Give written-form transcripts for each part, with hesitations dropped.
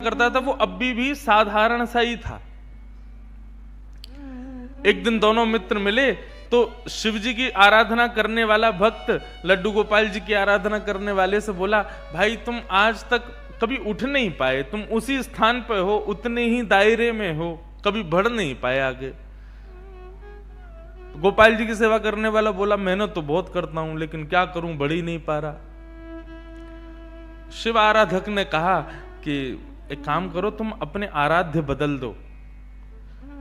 करता था वो अब भी साधारण सा ही था। एक दिन दोनों मित्र मिले तो शिव जी की आराधना करने वाला भक्त लड्डू गोपाल जी की आराधना करने वाले से बोला, भाई तुम आज तक कभी उठ नहीं पाए, तुम उसी स्थान पे हो, उतने ही दायरे में हो, कभी बढ़ नहीं पाए आगे। गोपाल जी की सेवा करने वाला बोला, मेहनत तो बहुत करता हूं लेकिन क्या करूं, बढ़ ही नहीं पा रहा। शिव आराधक ने कहा कि एक काम करो, तुम अपने आराध्य बदल दो।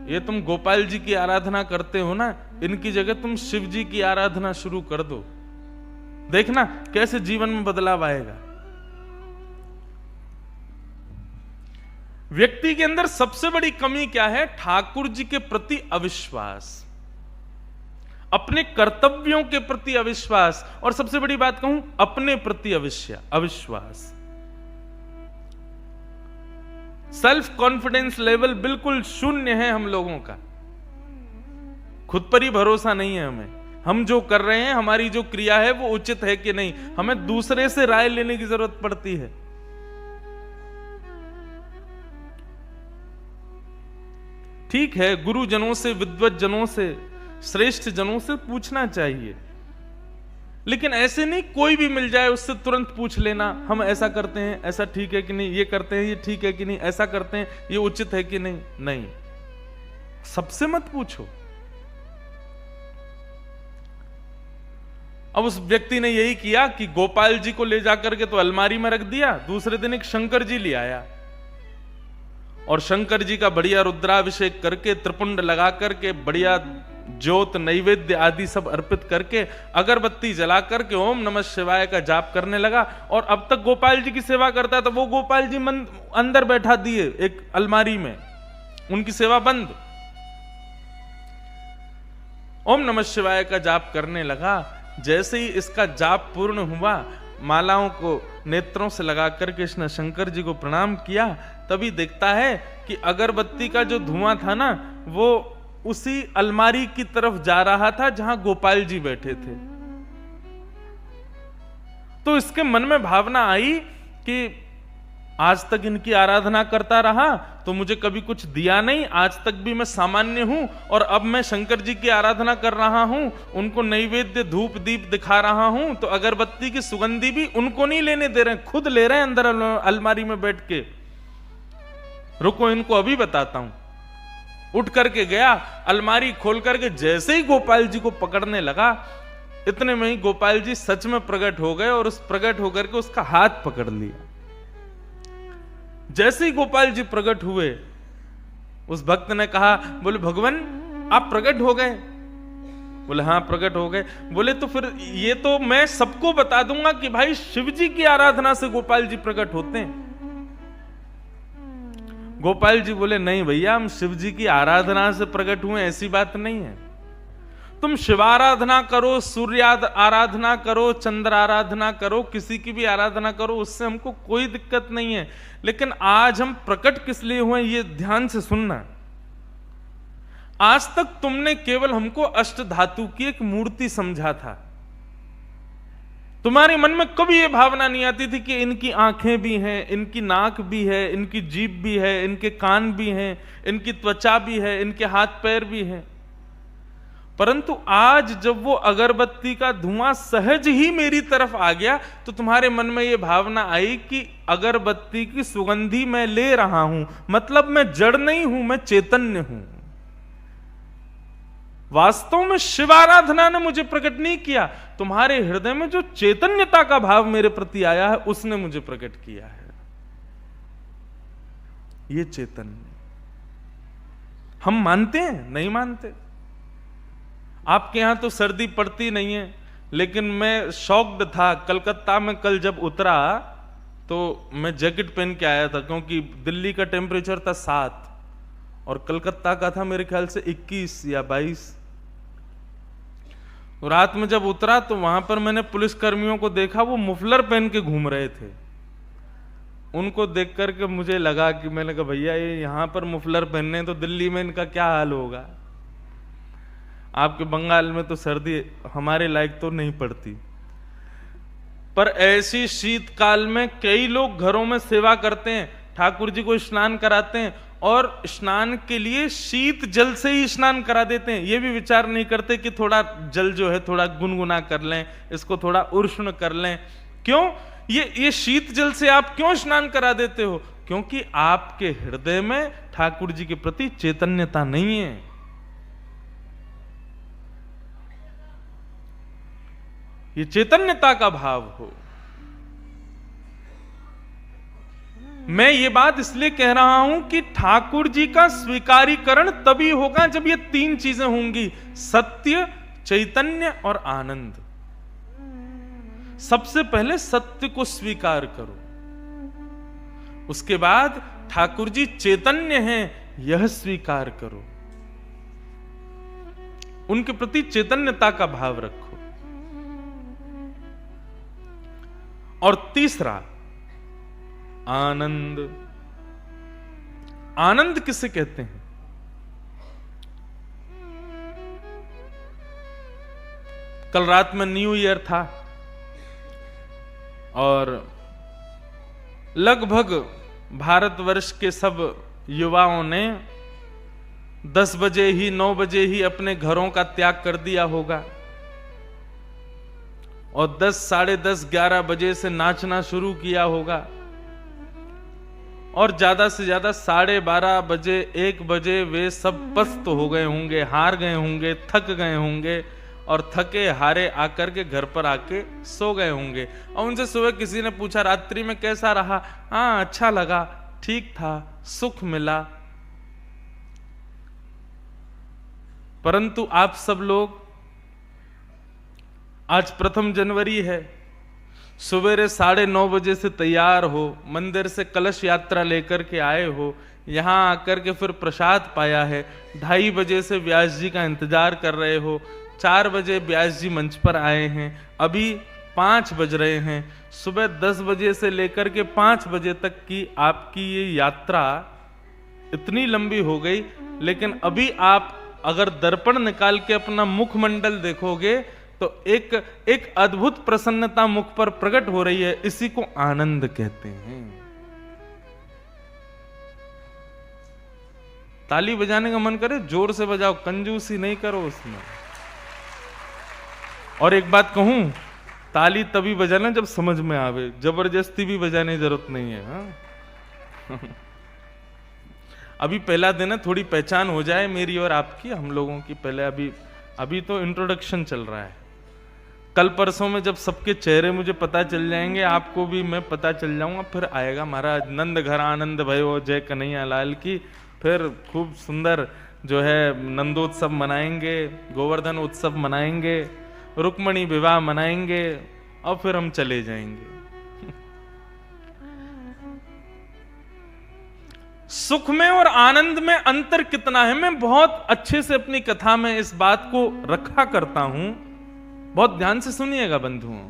ये तुम गोपाल जी की आराधना करते हो ना, इनकी जगह तुम शिव जी की आराधना शुरू कर दो, देखना कैसे जीवन में बदलाव आएगा। व्यक्ति के अंदर सबसे बड़ी कमी क्या है? ठाकुर जी के प्रति अविश्वास, अपने कर्तव्यों के प्रति अविश्वास, और सबसे बड़ी बात कहूं, अपने प्रति अविश्वास। सेल्फ कॉन्फिडेंस लेवल बिल्कुल शून्य है हम लोगों का। खुद पर ही भरोसा नहीं है हमें, हम जो कर रहे हैं, हमारी जो क्रिया है वो उचित है कि नहीं, हमें दूसरे से राय लेने की जरूरत पड़ती है। ठीक है, गुरुजनों से, विद्वत जनों से, श्रेष्ठ जनों से पूछना चाहिए, लेकिन ऐसे नहीं कोई भी मिल जाए उससे तुरंत पूछ लेना, हम ऐसा करते हैं, ऐसा ठीक है कि नहीं, ये करते हैं, ये ठीक है कि नहीं, ऐसा करते हैं, ये उचित है कि नहीं। नहीं, सबसे मत पूछो। अब उस व्यक्ति ने यही किया कि गोपाल जी को ले जाकर के तो अलमारी में रख दिया, दूसरे दिन एक शंकर जी ले आया और शंकर जी का बढ़िया रुद्राभिषेक करके, त्रिपुंड लगा करके, बढ़िया ज्योत नैवेद्य आदि सब अर्पित करके, अगरबत्ती जला करके ओम नमः शिवाय का जाप करने लगा। और अब तक गोपाल जी की सेवा करता था, वो गोपाल जी अंदर बैठा दिए एक अलमारी में, उनकी सेवा बंद। ओम नमः शिवाय का जाप करने लगा। जैसे ही इसका जाप पूर्ण हुआ, मालाओं को नेत्रों से लगा करके इसने शंकर जी को प्रणाम किया, तभी देखता है कि अगरबत्ती का जो धुआं था ना, वो उसी अलमारी की तरफ जा रहा था जहां गोपाल जी बैठे थे। तो इसके मन में भावना आई कि आज तक इनकी आराधना करता रहा तो मुझे कभी कुछ दिया नहीं, आज तक भी मैं सामान्य हूं, और अब मैं शंकर जी की आराधना कर रहा हूं, उनको नैवेद्य धूप दीप दिखा रहा हूं, तो अगरबत्ती की सुगंधी भी उनको नहीं लेने दे रहे हैं, खुद ले रहे हैं अंदर अलमारी में बैठ के। रुको, इनको अभी बताता हूं। उठ करके गया, अलमारी खोल करके जैसे ही गोपाल जी को पकड़ने लगा, इतने में ही गोपाल जी सच में प्रकट हो गए और उस प्रकट होकर के उसका हाथ पकड़ लिया। जैसे ही गोपाल जी प्रकट हुए, उस भक्त ने कहा, बोले भगवान आप प्रकट हो गए? बोले हाँ प्रकट हो गए। बोले तो फिर ये तो मैं सबको बता दूंगा कि भाई शिव जी की आराधना से गोपाल जी प्रकट होते हैं। गोपाल जी बोले नहीं भैया, हम शिव जी की आराधना से प्रकट हुए, ऐसी बात नहीं है। तुम शिव आराधना करो, सूर्य आराधना करो, चंद्र आराधना करो, किसी की भी आराधना करो, उससे हमको कोई दिक्कत नहीं है, लेकिन आज हम प्रकट किस लिए हुए ये ध्यान से सुनना। आज तक तुमने केवल हमको अष्ट धातु की एक मूर्ति समझा था, तुम्हारे मन में कभी यह भावना नहीं आती थी कि इनकी आंखें भी हैं, इनकी नाक भी है, इनकी जीभ भी है, इनके कान भी हैं, इनकी त्वचा भी है, इनके हाथ पैर भी हैं। परंतु आज जब वो अगरबत्ती का धुआं सहज ही मेरी तरफ आ गया, तो तुम्हारे मन में यह भावना आई कि अगरबत्ती की सुगंधी मैं ले रहा हूं, मतलब मैं जड़ नहीं हूं, मैं चैतन्य हूं। वास्तव में शिव आराधना ने मुझे प्रकट नहीं किया, तुम्हारे हृदय में जो चैतन्यता का भाव मेरे प्रति आया है उसने मुझे प्रकट किया है। ये चैतन्य हम मानते हैं? नहीं मानते। आपके यहां तो सर्दी पड़ती नहीं है, लेकिन मैं शॉक्ड था। कलकत्ता में कल जब उतरा तो मैं जैकेट पहन के आया था, क्योंकि दिल्ली का टेम्परेचर था 7 और कलकत्ता का था मेरे ख्याल से 21 या 22। तो रात में जब उतरा तो वहां पर मैंने पुलिस कर्मियों को देखा, वो मुफलर पहन के घूम रहे थे। उनको देख करके मुझे लगा कि, मैंने कहा भैया ये यहां पर मुफलर पहनने, तो दिल्ली में इनका क्या हाल होगा। आपके बंगाल में तो सर्दी हमारे लायक तो नहीं पड़ती, पर ऐसी शीतकाल में कई लोग घरों में सेवा करते हैं। ठाकुर जी को स्नान कराते हैं और स्नान के लिए शीत जल से ही स्नान करा देते हैं। ये भी विचार नहीं करते कि थोड़ा जल जो है थोड़ा गुनगुना कर लें, इसको थोड़ा उष्ण कर लें। क्यों? ये शीत जल से आप क्यों स्नान करा देते हो? क्योंकि आपके हृदय में ठाकुर जी के प्रति चैतन्यता नहीं है। ये चैतन्यता का भाव हो। मैं ये बात इसलिए कह रहा हूं कि ठाकुर जी का स्वीकारीकरण तभी होगा जब ये तीन चीजें होंगी, सत्य, चैतन्य और आनंद। सबसे पहले सत्य को स्वीकार करो, उसके बाद ठाकुर जी चैतन्य हैं यह स्वीकार करो, उनके प्रति चैतन्यता का भाव रखो। और तीसरा आनंद। आनंद किसे कहते हैं? कल रात में न्यू ईयर था और लगभग भारतवर्ष के सब युवाओं ने 10 बजे ही 9 बजे ही अपने घरों का त्याग कर दिया होगा और 10, साढ़े 10, 11 बजे से नाचना शुरू किया होगा और ज्यादा से ज्यादा 12:30 बजे 1 बजे वे सब पस्त हो गए होंगे, हार गए होंगे, थक गए होंगे और थके हारे आकर के घर पर आके सो गए होंगे। और उनसे सुबह किसी ने पूछा रात्रि में कैसा रहा? हाँ अच्छा लगा, ठीक था, सुख मिला। परंतु आप सब लोग आज 1 जनवरी है, सवेरे 9:30 बजे से तैयार हो, मंदिर से कलश यात्रा लेकर के आए हो, यहां आकर के फिर प्रसाद पाया है, 2:30 बजे से व्यास जी का इंतजार कर रहे हो, 4 बजे व्यास जी मंच पर आए हैं, अभी 5 बज रहे हैं, सुबह 10 बजे से लेकर के 5 बजे तक की आपकी ये यात्रा इतनी लंबी हो गई। लेकिन अभी आप अगर दर्पण निकाल के अपना मुखमंडल देखोगे तो एक अद्भुत प्रसन्नता मुख पर प्रकट हो रही है। इसी को आनंद कहते हैं। ताली बजाने का मन करे जोर से बजाओ, कंजूसी नहीं करो उसमें। और एक बात कहूं, ताली तभी बजाना जब समझ में आवे, जबरदस्ती भी बजाने की जरूरत नहीं है। हाँ? अभी पहला दिन है, थोड़ी पहचान हो जाए मेरी और आपकी, हम लोगों की। पहले अभी तो इंट्रोडक्शन चल रहा है। कल परसों में जब सबके चेहरे मुझे पता चल जाएंगे, आपको भी मैं पता चल जाऊंगा, फिर आएगा महाराज नंद घर आनंद भयो जय कन्हैया लाल की। फिर खूब सुंदर जो है नंदोत्सव मनाएंगे, गोवर्धन उत्सव मनाएंगे, रुक्मणी विवाह मनाएंगे और फिर हम चले जाएंगे। सुख में और आनंद में अंतर कितना है, मैं बहुत अच्छे से अपनी कथा में इस बात को रखा करता हूं। बहुत ध्यान से सुनिएगा बंधुओं,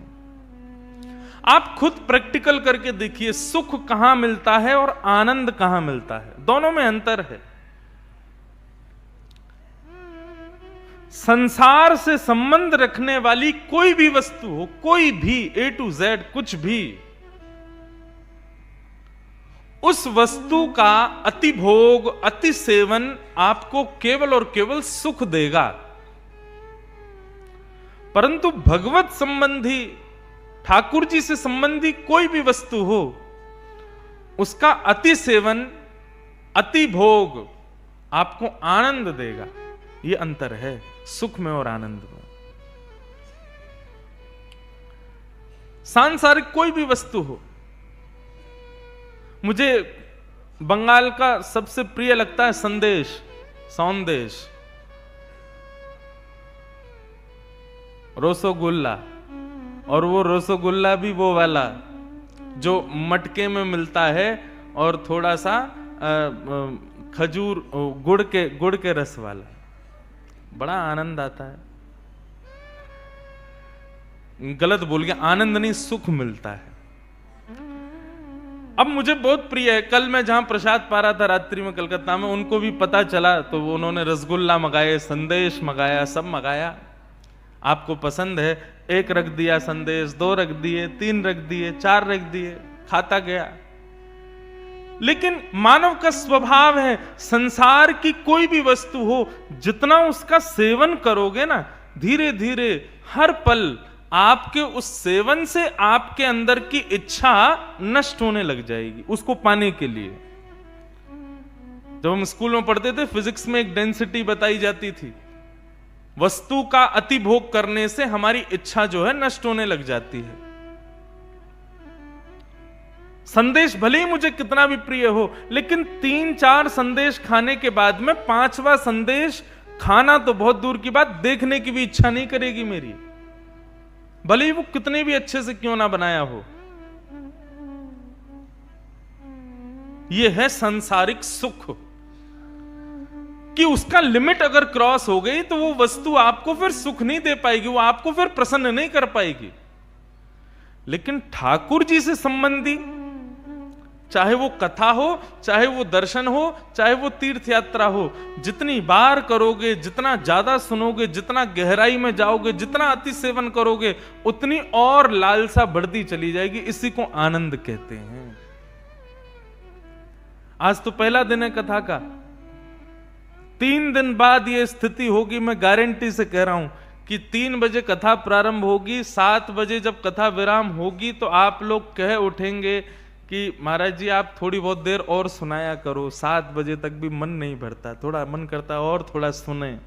आप खुद प्रैक्टिकल करके देखिए सुख कहां मिलता है और आनंद कहां मिलता है। दोनों में अंतर है। संसार से संबंध रखने वाली कोई भी वस्तु हो, कोई भी A to Z कुछ भी, उस वस्तु का अति भोग, अति सेवन आपको केवल और केवल सुख देगा। परंतु भगवत संबंधी, ठाकुर जी से संबंधी कोई भी वस्तु हो, उसका अति सेवन, अति भोग आपको आनंद देगा। ये अंतर है सुख में और आनंद में। सांसारिक कोई भी वस्तु हो, मुझे बंगाल का सबसे प्रिय लगता है संदेश, सौंदेश, रसगुल्ला। और वो रसगुल्ला भी वो वाला जो मटके में मिलता है और थोड़ा सा खजूर गुड़ के रस वाला, बड़ा आनंद आता है। गलत बोल गया, आनंद नहीं सुख मिलता है। अब मुझे बहुत प्रिय है, कल मैं जहां प्रसाद पा रहा था रात्रि में कलकत्ता में, उनको भी पता चला तो उन्होंने रसगुल्ला मंगाए, संदेश मंगाया, सब मंगाया। आपको पसंद है, 1 रख दिया संदेश, 2 रख दिए, 3 रख दिए, 4 रख दिए, खाता गया। लेकिन मानव का स्वभाव है, संसार की कोई भी वस्तु हो, जितना उसका सेवन करोगे ना, धीरे धीरे हर पल आपके उस सेवन से आपके अंदर की इच्छा नष्ट होने लग जाएगी उसको पाने के लिए। जब हम स्कूल में पढ़ते थे, फिजिक्स में एक डेंसिटी बताई जाती थी, वस्तु का अति भोग करने से हमारी इच्छा जो है नष्ट होने लग जाती है। संदेश भले ही मुझे कितना भी प्रिय हो, लेकिन 3-4 संदेश खाने के बाद में 5वां संदेश खाना तो बहुत दूर की बात, देखने की भी इच्छा नहीं करेगी मेरी, भले ही वो कितने भी अच्छे से क्यों ना बनाया हो। यह है सांसारिक सुख कि उसका लिमिट अगर क्रॉस हो गई तो वो वस्तु आपको फिर सुख नहीं दे पाएगी, वो आपको फिर प्रसन्न नहीं कर पाएगी। लेकिन ठाकुर जी से संबंधी, चाहे वो कथा हो, चाहे वो दर्शन हो, चाहे वो तीर्थ यात्रा हो, जितनी बार करोगे, जितना ज्यादा सुनोगे, जितना गहराई में जाओगे, जितना अति सेवन करोगे, उतनी और लालसा बढ़ती चली जाएगी। इसी को आनंद कहते हैं। आज तो पहला दिन है कथा का, 3 दिन बाद ये स्थिति होगी। मैं गारंटी से कह रहा हूं कि 3 बजे कथा प्रारंभ होगी, 7 बजे जब कथा विराम होगी तो आप लोग कह उठेंगे कि महाराज जी आप थोड़ी बहुत देर और सुनाया करो, 7 बजे तक भी मन नहीं भरता, थोड़ा मन करता और थोड़ा सुने।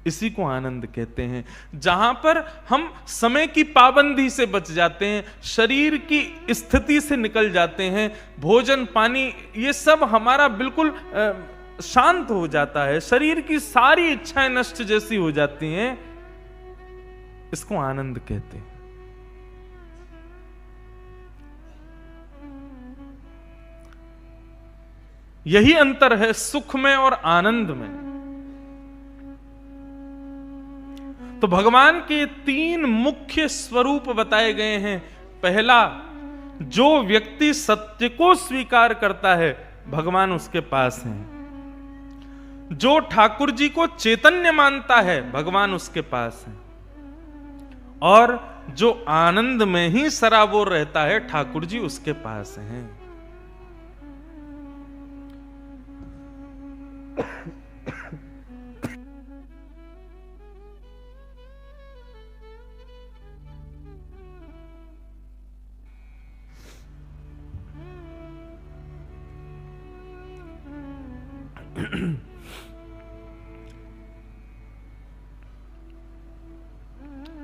इसी को आनंद कहते हैं, जहां पर हम समय की पाबंदी से बच जाते हैं, शरीर की स्थिति से निकल जाते हैं, भोजन पानी ये सब हमारा बिल्कुल शांत हो जाता है, शरीर की सारी इच्छाएं नष्ट जैसी हो जाती हैं। इसको आनंद कहते हैं। यही अंतर है सुख में और आनंद में। तो भगवान के 3 मुख्य स्वरूप बताए गए हैं। पहला, जो व्यक्ति सत्य को स्वीकार करता है भगवान उसके पास है। जो ठाकुर जी को चैतन्य मानता है भगवान उसके पास है। और जो आनंद में ही सराबोर रहता है ठाकुर जी उसके पास हैं।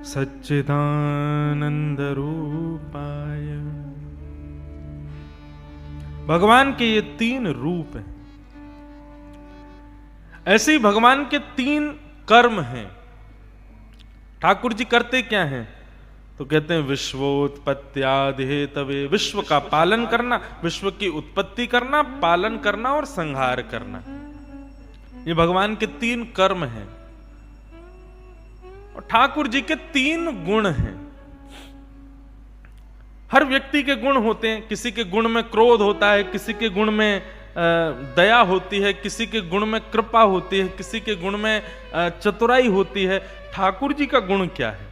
सच्चिदानंद रूपाय। भगवान के ये 3 रूप हैं। ऐसे ही भगवान के 3 कर्म हैं। ठाकुर जी करते क्या हैं? तो कहते हैं विश्वोत्पत्त्यादि हेतवे, विश्व का पालन करना, विश्व की उत्पत्ति करना, पालन करना और संहार करना। ये भगवान के 3 कर्म हैं। और ठाकुर जी के 3 गुण हैं। हर व्यक्ति के गुण होते हैं। किसी के गुण में क्रोध होता है, किसी के गुण में दया होती है, किसी के गुण में कृपा होती है, किसी के गुण में चतुराई होती है। ठाकुर जी का गुण क्या है?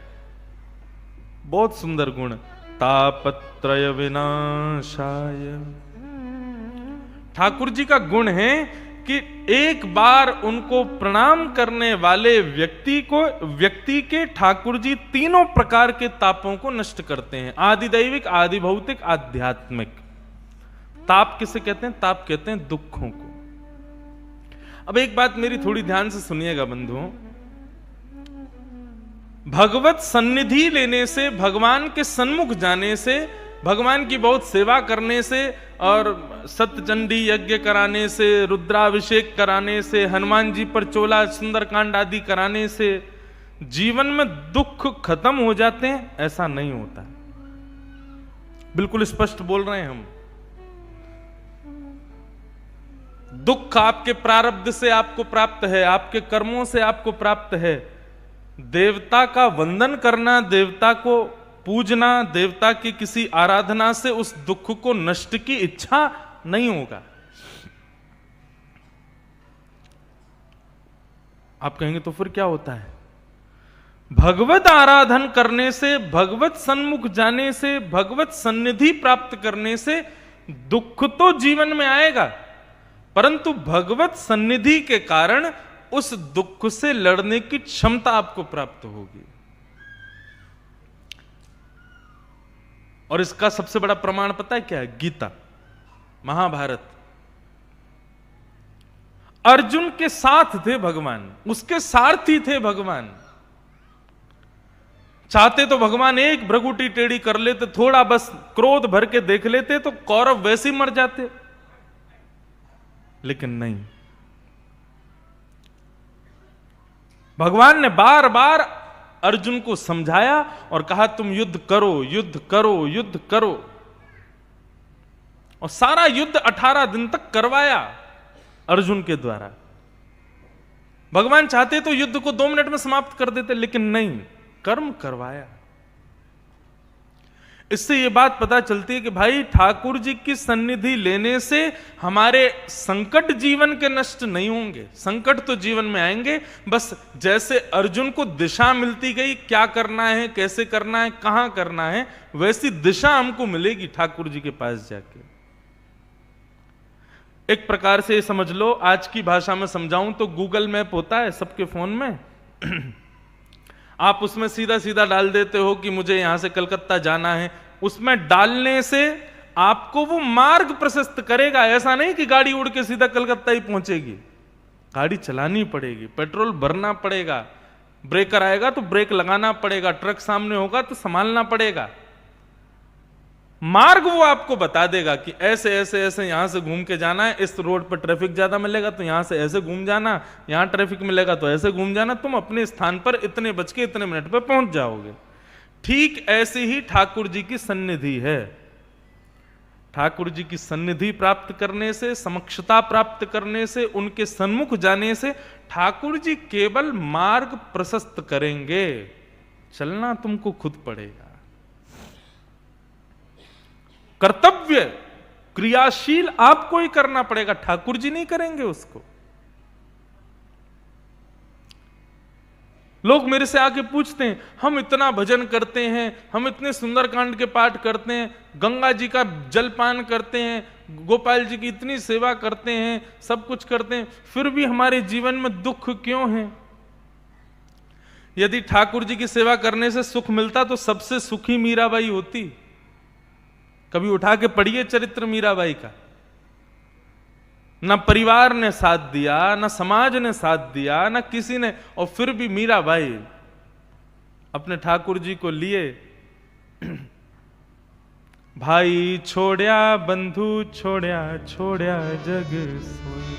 बहुत सुंदर गुण, तापत्रय विनाशाय। ठाकुर जी का गुण है कि एक बार उनको प्रणाम करने वाले व्यक्ति के ठाकुर जी 3 प्रकार के तापों को नष्ट करते हैं। आदि दैविक, आदि भौतिक, आध्यात्मिक। ताप किसे कहते हैं? ताप कहते हैं दुखों को। अब एक बात मेरी थोड़ी ध्यान से सुनिएगा बंधुओं। भगवत सन्निधि लेने से, भगवान के सन्मुख जाने से, भगवान की बहुत सेवा करने से और सत्यचंडी यज्ञ कराने से, रुद्राभिषेक कराने से, हनुमान जी पर चोला सुंदरकांड आदि कराने से जीवन में दुख खत्म हो जाते हैं? ऐसा नहीं होता। बिल्कुल स्पष्ट बोल रहे हैं हम। दुख आपके प्रारब्ध से आपको प्राप्त है, आपके कर्मों से आपको प्राप्त है। देवता का वंदन करना, देवता को पूजना, देवता की किसी आराधना से उस दुख को नष्ट की इच्छा नहीं होगा। आप कहेंगे तो फिर क्या होता है? भगवत आराधन करने से, भगवत सन्मुख जाने से, भगवत सन्निधि प्राप्त करने से दुख तो जीवन में आएगा, परंतु भगवत सन्निधि के कारण उस दुख से लड़ने की क्षमता आपको प्राप्त होगी। और इसका सबसे बड़ा प्रमाण पता है क्या है? गीता, महाभारत। अर्जुन के साथ थे भगवान, उसके सारथी थे भगवान। चाहते तो भगवान एक भ्रगुटी टेढ़ी कर लेते, थोड़ा बस क्रोध भर के देख लेते तो कौरव वैसे ही मर जाते, लेकिन नहीं। भगवान ने बार बार अर्जुन को समझाया और कहा तुम युद्ध करो, युद्ध करो, युद्ध करो। और सारा युद्ध 18 दिन तक करवाया अर्जुन के द्वारा। भगवान चाहते तो युद्ध को 2 मिनट में समाप्त कर देते, लेकिन नहीं, कर्म करवाया। इससे यह बात पता चलती है कि भाई ठाकुर जी की सन्निधि लेने से हमारे संकट जीवन के नष्ट नहीं होंगे। संकट तो जीवन में आएंगे, बस जैसे अर्जुन को दिशा मिलती गई, क्या करना है, कैसे करना है, कहां करना है, वैसी दिशा हमको मिलेगी ठाकुर जी के पास जाके। एक प्रकार से समझ लो, आज की भाषा में समझाऊं तो गूगल मैप होता है सबके फोन में आप उसमें सीधा सीधा डाल देते हो कि मुझे यहां से कलकत्ता जाना है। उसमें डालने से आपको वो मार्ग प्रशस्त करेगा। ऐसा नहीं कि गाड़ी उड़ के सीधा कलकत्ता ही पहुंचेगी, गाड़ी चलानी पड़ेगी, पेट्रोल भरना पड़ेगा, ब्रेकर आएगा तो ब्रेक लगाना पड़ेगा, ट्रक सामने होगा तो संभालना पड़ेगा। मार्ग वो आपको बता देगा कि ऐसे ऐसे ऐसे यहां से घूम के जाना है, इस रोड पर ट्रैफिक ज्यादा मिलेगा तो यहां से ऐसे घूम जाना, यहां ट्रैफिक मिलेगा तो ऐसे घूम जाना, तुम अपने स्थान पर इतने बज के इतने मिनट पर पहुंच जाओगे। ठीक ऐसे ही ठाकुर जी की सन्निधि है। ठाकुर जी की सन्निधि प्राप्त करने से, समक्षता प्राप्त करने से, उनके सन्मुख जाने से ठाकुर जी केवल मार्ग प्रशस्त करेंगे, चलना तुमको खुद पड़ेगा। कर्तव्य क्रियाशील आपको ही करना पड़ेगा, ठाकुर जी नहीं करेंगे उसको। लोग मेरे से आके पूछते हैं, हम इतना भजन करते हैं, हम इतने सुंदरकांड के पाठ करते हैं, गंगा जी का जलपान करते हैं, गोपाल जी की इतनी सेवा करते हैं, सब कुछ करते हैं, फिर भी हमारे जीवन में दुख क्यों है? यदि ठाकुर जी की सेवा करने से सुख मिलता तो सबसे सुखी मीराबाई होती। कभी उठा के पढ़िए चरित्र मीराबाई का। ना परिवार ने साथ दिया, ना समाज ने साथ दिया, ना किसी ने, और फिर भी मीराबाई अपने ठाकुर जी को लिए। भाई छोड़या बंधु छोड़या, छोड़या जग सोई।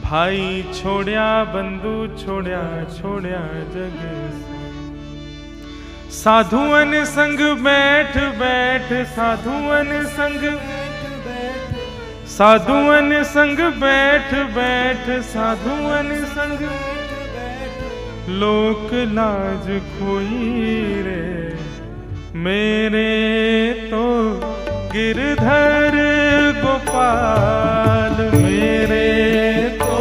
भाई छोड़या बंधु छोड़या, छोड़या जग सोई। साधुअन संग बैठ बैठ, साधुअन संग, साधुअन संग बैठ बैठ, साधुअन संग लोक लाज खोई रे। मेरे तो गिरधर गोपाल, मेरे तो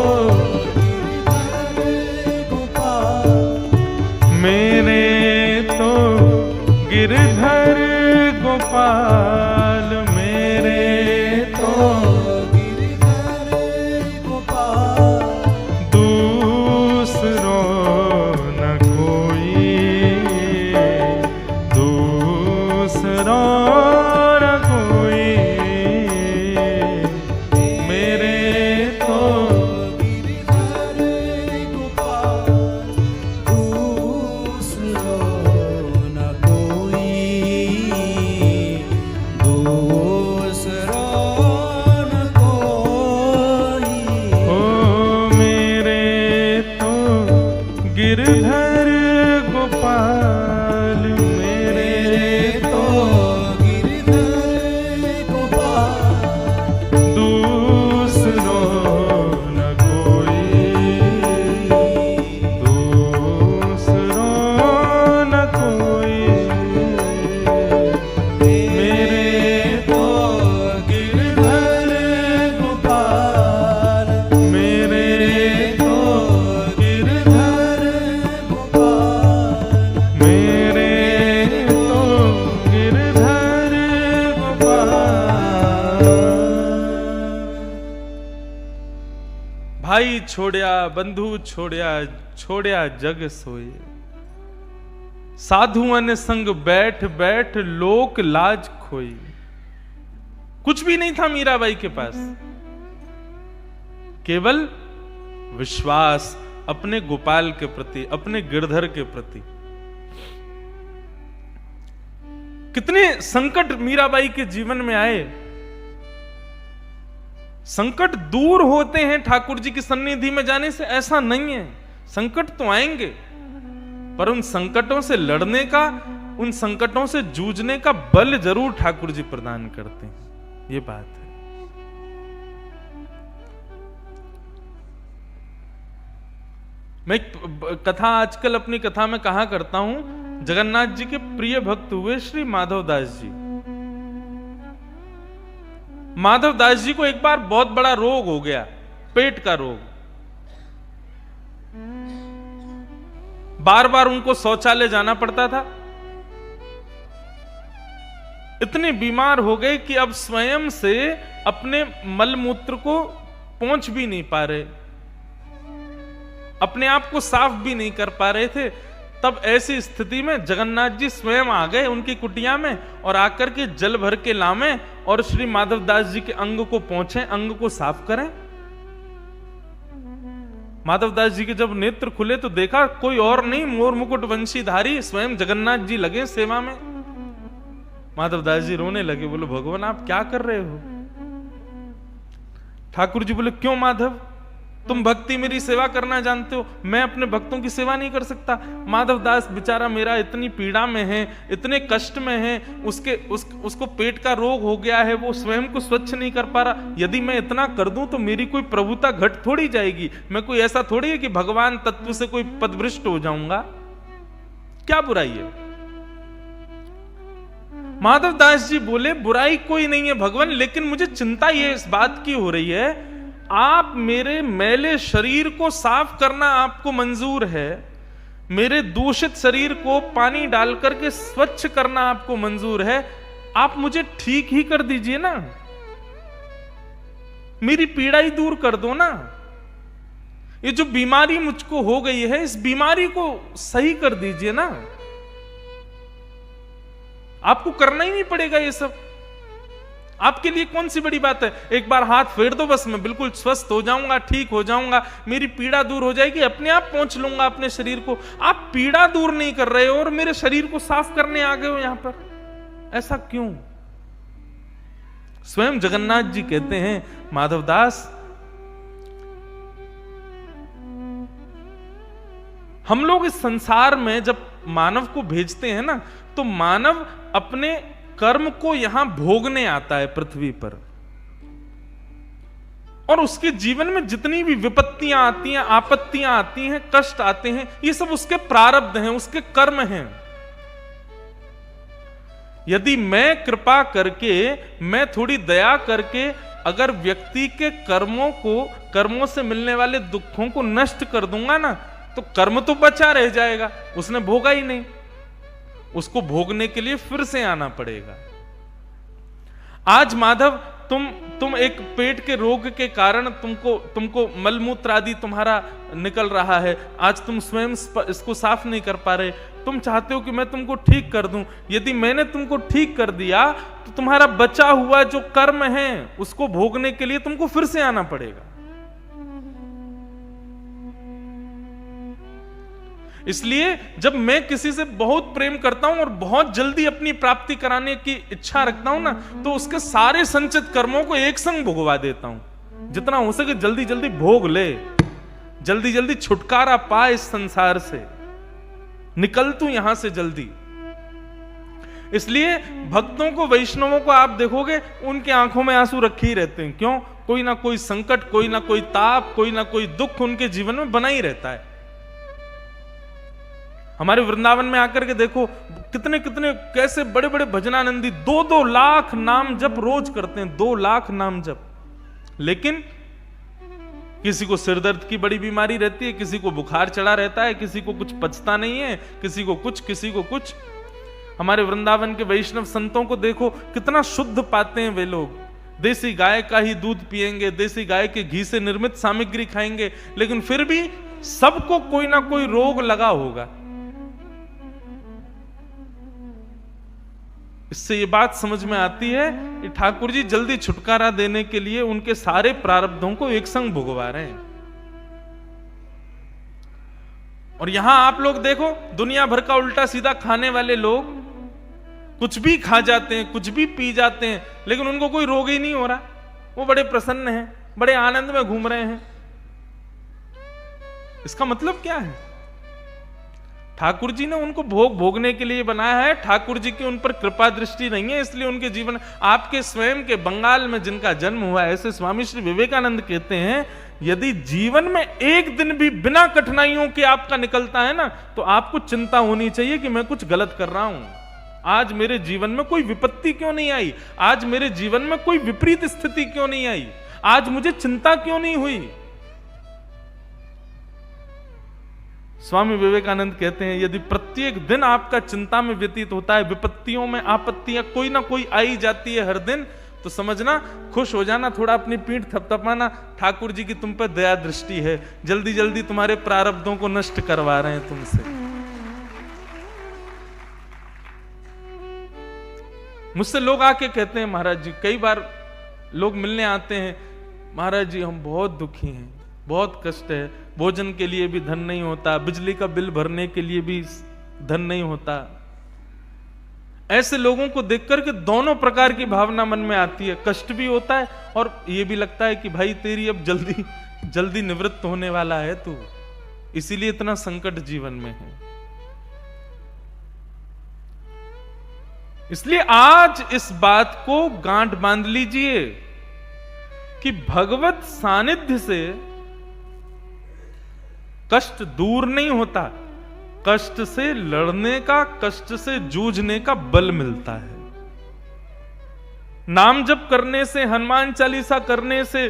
मेरे तो गिरधर गोपाल, मेरे तो गिरधर गोपाल, दूसरो न कोई, दूसरो न कोई। भाई छोड़या बंधु छोड़या, छोड़या जग सोए। साधुअन संग बैठ बैठ लोक लाज खोई। कुछ भी नहीं था मीराबाई के पास, केवल विश्वास अपने गोपाल के प्रति, अपने गिरधर के प्रति। कितने संकट मीराबाई के जीवन में आए। संकट दूर होते हैं ठाकुर जी की सन्निधि में जाने से, ऐसा नहीं है। संकट तो आएंगे, पर उन संकटों से लड़ने का, उन संकटों से जूझने का बल जरूर ठाकुर जी प्रदान करते हैं। ये बात है। मैं कथा आजकल अपनी कथा में कहा करता हूं, जगन्नाथ जी के प्रिय भक्त हुए श्री माधवदास जी। माधवदास जी को एक बार बहुत बड़ा रोग हो गया, पेट का रोग। बार बार उनको शौचालय जाना पड़ता था। इतने बीमार हो गए कि अब स्वयं से अपने मलमूत्र को पहुंच भी नहीं पा रहे, अपने आप को साफ भी नहीं कर पा रहे थे। तब ऐसी स्थिति में जगन्नाथ जी स्वयं आ गए उनकी कुटिया में और आकर के जल भर के लामे और श्री माधवदास जी के अंग को पहुंचे, अंग को साफ करें। माधवदास जी के जब नेत्र खुले तो देखा कोई और नहीं, मोर मुकुट वंशीधारी स्वयं जगन्नाथ जी लगे सेवा में। माधवदास जी रोने लगे, बोले भगवान आप क्या कर रहे हो? ठाकुर जी बोले क्यों माधव, तुम भक्ति मेरी सेवा करना जानते हो, मैं अपने भक्तों की सेवा नहीं कर सकता। माधवदास बेचारा मेरा इतनी पीड़ा में है, इतने कष्ट में है, उसको पेट का रोग हो गया है, वो स्वयं को स्वच्छ नहीं कर पा रहा। यदि मैं इतना कर दूं तो मेरी कोई प्रभुता घट थोड़ी जाएगी। मैं कोई ऐसा थोड़ी है कि भगवान तत्व से कोई पदभ्रष्ट हो जाऊंगा, क्या बुराई है? माधवदास जी बोले बुराई कोई नहीं है भगवान, लेकिन मुझे चिंता ये इस बात की हो रही है, आप मेरे मैले शरीर को साफ करना आपको मंजूर है, मेरे दूषित शरीर को पानी डालकर के स्वच्छ करना आपको मंजूर है, आप मुझे ठीक ही कर दीजिए ना, मेरी पीड़ा ही दूर कर दो ना। ये जो बीमारी मुझको हो गई है, इस बीमारी को सही कर दीजिए ना। आपको करना ही नहीं पड़ेगा ये सब, आपके लिए कौन सी बड़ी बात है। एक बार हाथ फेर दो, बस मैं बिल्कुल स्वस्थ हो जाऊंगा, ठीक हो जाऊंगा, मेरी पीड़ा दूर हो जाएगी, अपने आप पहुंच लूंगा अपने शरीर को। आप पीड़ा दूर नहीं कर रहे हो और मेरे शरीर को साफ करने आ गए हो यहां पर, ऐसा क्यों? स्वयं जगन्नाथ जी कहते हैं माधवदास, हम लोग इस संसार में जब मानव को भेजते हैं ना, तो मानव अपने कर्म को यहां भोगने आता है पृथ्वी पर, और उसके जीवन में जितनी भी विपत्तियां आती हैं, आपत्तियां आती हैं, कष्ट आते हैं, ये सब उसके प्रारब्ध हैं, उसके कर्म हैं। यदि मैं कृपा करके, मैं थोड़ी दया करके अगर व्यक्ति के कर्मों को, कर्मों से मिलने वाले दुखों को नष्ट कर दूंगा ना, तो कर्म तो बचा रह जाएगा, उसने भोगा ही नहीं, उसको भोगने के लिए फिर से आना पड़ेगा। आज माधव तुम एक पेट के रोग के कारण तुमको मलमूत्र आदि तुम्हारा निकल रहा है, आज तुम स्वयं इसको साफ नहीं कर पा रहे, तुम चाहते हो कि मैं तुमको ठीक कर दूं। यदि मैंने तुमको ठीक कर दिया तो तुम्हारा बचा हुआ जो कर्म है उसको भोगने के लिए तुमको फिर से आना पड़ेगा। इसलिए जब मैं किसी से बहुत प्रेम करता हूं और बहुत जल्दी अपनी प्राप्ति कराने की इच्छा रखता हूं ना, तो उसके सारे संचित कर्मों को एक संग भोगवा देता हूं। जितना हो सके जल्दी जल्दी भोग ले, जल्दी जल्दी छुटकारा पा इस संसार से, निकल तू यहां से जल्दी। इसलिए भक्तों को, वैष्णवों को आप देखोगे उनके आंखों में आंसू रखे ही रहते हैं। क्यों? कोई ना कोई संकट, कोई ना कोई ताप, कोई ना कोई दुख उनके जीवन में बना ही रहता है। हमारे वृंदावन में आकर के देखो कितने कितने कैसे बड़े बड़े भजनानंदी 2-2 लाख नाम जप रोज करते हैं, 2 लाख नाम जप। लेकिन किसी को सिर दर्द की बड़ी बीमारी रहती है, किसी को बुखार चढ़ा रहता है, किसी को कुछ पचता नहीं है, किसी को कुछ, किसी को कुछ। हमारे वृंदावन के वैष्णव संतों को देखो कितना शुद्ध पाते हैं वे लोग, देसी गाय का ही दूध पिएंगे, देसी गाय के घी से निर्मित सामग्री खाएंगे, लेकिन फिर भी सबको कोई ना कोई रोग लगा होगा। इससे ये बात समझ में आती है कि ठाकुर जी जल्दी छुटकारा देने के लिए उनके सारे प्रारब्धों को एक संग भुगवा रहे हैं। और यहां आप लोग देखो, दुनिया भर का उल्टा सीधा खाने वाले लोग कुछ भी खा जाते हैं, कुछ भी पी जाते हैं, लेकिन उनको कोई रोग ही नहीं हो रहा। वो बड़े प्रसन्न हैं, बड़े आनंद में घूम रहे हैं। इसका मतलब क्या है? ठाकुर जी ने उनको भोगने के लिए बनाया है। ठाकुर जी की उन पर कृपा दृष्टि नहीं है, इसलिए उनके जीवन, आपके स्वयं के बंगाल में जिनका जन्म हुआ है, ऐसे स्वामी श्री विवेकानंद कहते हैं, यदि जीवन में एक दिन भी बिना कठिनाइयों के आपका निकलता है ना, तो आपको चिंता होनी चाहिए कि मैं कुछ गलत कर रहा हूं। आज मेरे जीवन में कोई विपत्ति क्यों नहीं आई? आज मेरे जीवन में कोई विपरीत स्थिति क्यों नहीं आई? आज मुझे चिंता क्यों नहीं हुई? स्वामी विवेकानंद कहते हैं, यदि प्रत्येक दिन आपका चिंता में व्यतीत होता है, विपत्तियों में आपत्तियां कोई ना कोई आई जाती है हर दिन, तो समझना, खुश हो जाना, थोड़ा अपनी पीठ थपथपाना, ठाकुर जी की तुम पर दया दृष्टि है, जल्दी जल्दी तुम्हारे प्रारब्धों को नष्ट करवा रहे हैं तुमसे। मुझसे लोग आके कहते हैं, महाराज जी, कई बार लोग मिलने आते हैं, महाराज जी हम बहुत दुखी हैं, बहुत कष्ट है, भोजन के लिए भी धन नहीं होता, बिजली का बिल भरने के लिए भी धन नहीं होता। ऐसे लोगों को देखकर के दोनों प्रकार की भावना मन में आती है, कष्ट भी होता है और ये भी लगता है कि भाई तेरी अब जल्दी जल्दी निवृत्त होने वाला है तू, इसीलिए इतना संकट जीवन में है। इसलिए आज इस बात को गांठ बांध लीजिए कि भगवत सानिध्य से कष्ट दूर नहीं होता, कष्ट से लड़ने का, कष्ट से जूझने का बल मिलता है। नाम जप करने से, हनुमान चालीसा करने से,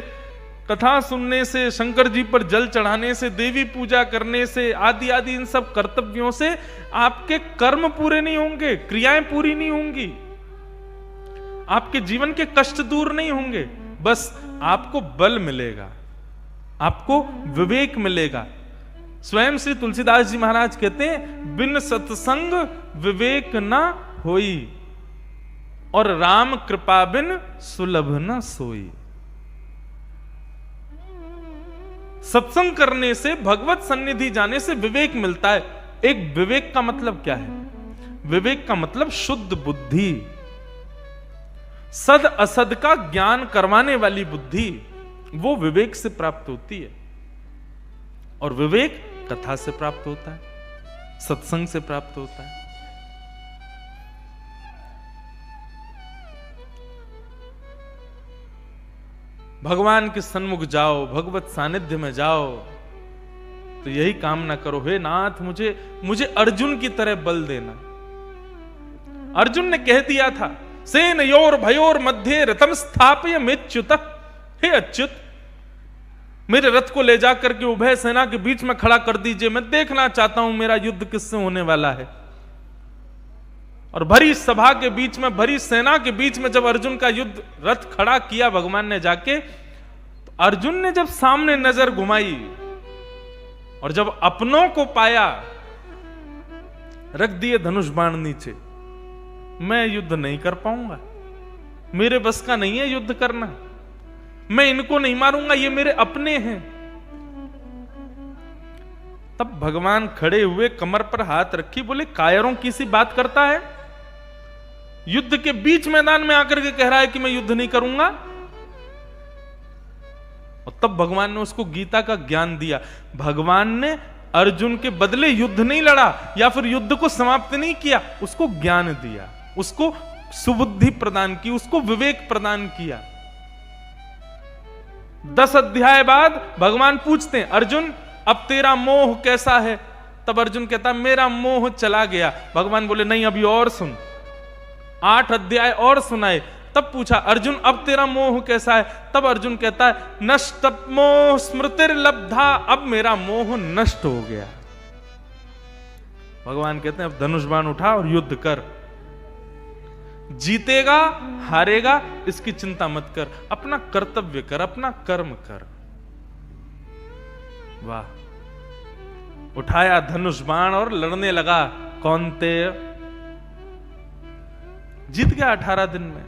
कथा सुनने से, शंकर जी पर जल चढ़ाने से, देवी पूजा करने से, आदि आदि इन सब कर्तव्यों से आपके कर्म पूरे नहीं होंगे, क्रियाएं पूरी नहीं होंगी, आपके जीवन के कष्ट दूर नहीं होंगे, बस आपको बल मिलेगा, आपको विवेक मिलेगा। स्वयं श्री तुलसीदास जी महाराज कहते हैं, बिन सत्संग विवेक न होई, और राम कृपा बिन सुलभ न सोई। सत्संग करने से, भगवत सन्निधि जाने से विवेक मिलता है। एक विवेक का मतलब क्या है? विवेक का मतलब शुद्ध बुद्धि, सद असद का ज्ञान करवाने वाली बुद्धि, वो विवेक से प्राप्त होती है। और विवेक कथा से प्राप्त होता है, सत्संग से प्राप्त होता है। भगवान के सन्मुख जाओ, भगवत सानिध्य में जाओ, तो यही कामना करो, हे नाथ मुझे अर्जुन की तरह बल देना। अर्जुन ने कह दिया था, सेन योर भयोर मध्य रथम स्थापय मेच्युत, हे अच्युत मेरे रथ को ले जाकर के उभय सेना के बीच में खड़ा कर दीजिए, मैं देखना चाहता हूं मेरा युद्ध किससे होने वाला है। और भरी सभा के बीच में, भरी सेना के बीच में जब अर्जुन का युद्ध रथ खड़ा किया भगवान ने जाके, तो अर्जुन ने जब सामने नजर घुमाई और जब अपनों को पाया, रख दिए धनुष बाण नीचे, मैं युद्ध नहीं कर पाऊंगा, मेरे बस का नहीं है युद्ध करना, मैं इनको नहीं मारूंगा, ये मेरे अपने हैं। तब भगवान खड़े हुए, कमर पर हाथ रखी, बोले कायरों की सी बात करता है, युद्ध के बीच मैदान में आकर के कह रहा है कि मैं युद्ध नहीं करूंगा। और तब भगवान ने उसको गीता का ज्ञान दिया। भगवान ने अर्जुन के बदले युद्ध नहीं लड़ा या फिर युद्ध को समाप्त नहीं किया, उसको ज्ञान दिया, उसको सुबुद्धि प्रदान की, उसको विवेक प्रदान किया। 10 अध्याय बाद भगवान पूछते हैं, अर्जुन अब तेरा मोह कैसा है? तब अर्जुन कहता मेरा मोह चला गया। भगवान बोले नहीं, अभी और सुन। 8 अध्याय और सुनाए। तब पूछा अर्जुन अब तेरा मोह कैसा है? तब अर्जुन कहता है नष्ट मोह स्मृतिर्लब्धा, अब मेरा मोह नष्ट हो गया। भगवान कहते हैं अब धनुष बाण उठा और युद्ध कर। जीतेगा हारेगा इसकी चिंता मत कर, अपना कर्तव्य कर, अपना कर्म कर। वाह, उठाया धनुष बाण और लड़ने लगा कौन्तेय, जीत गया 18 दिन में।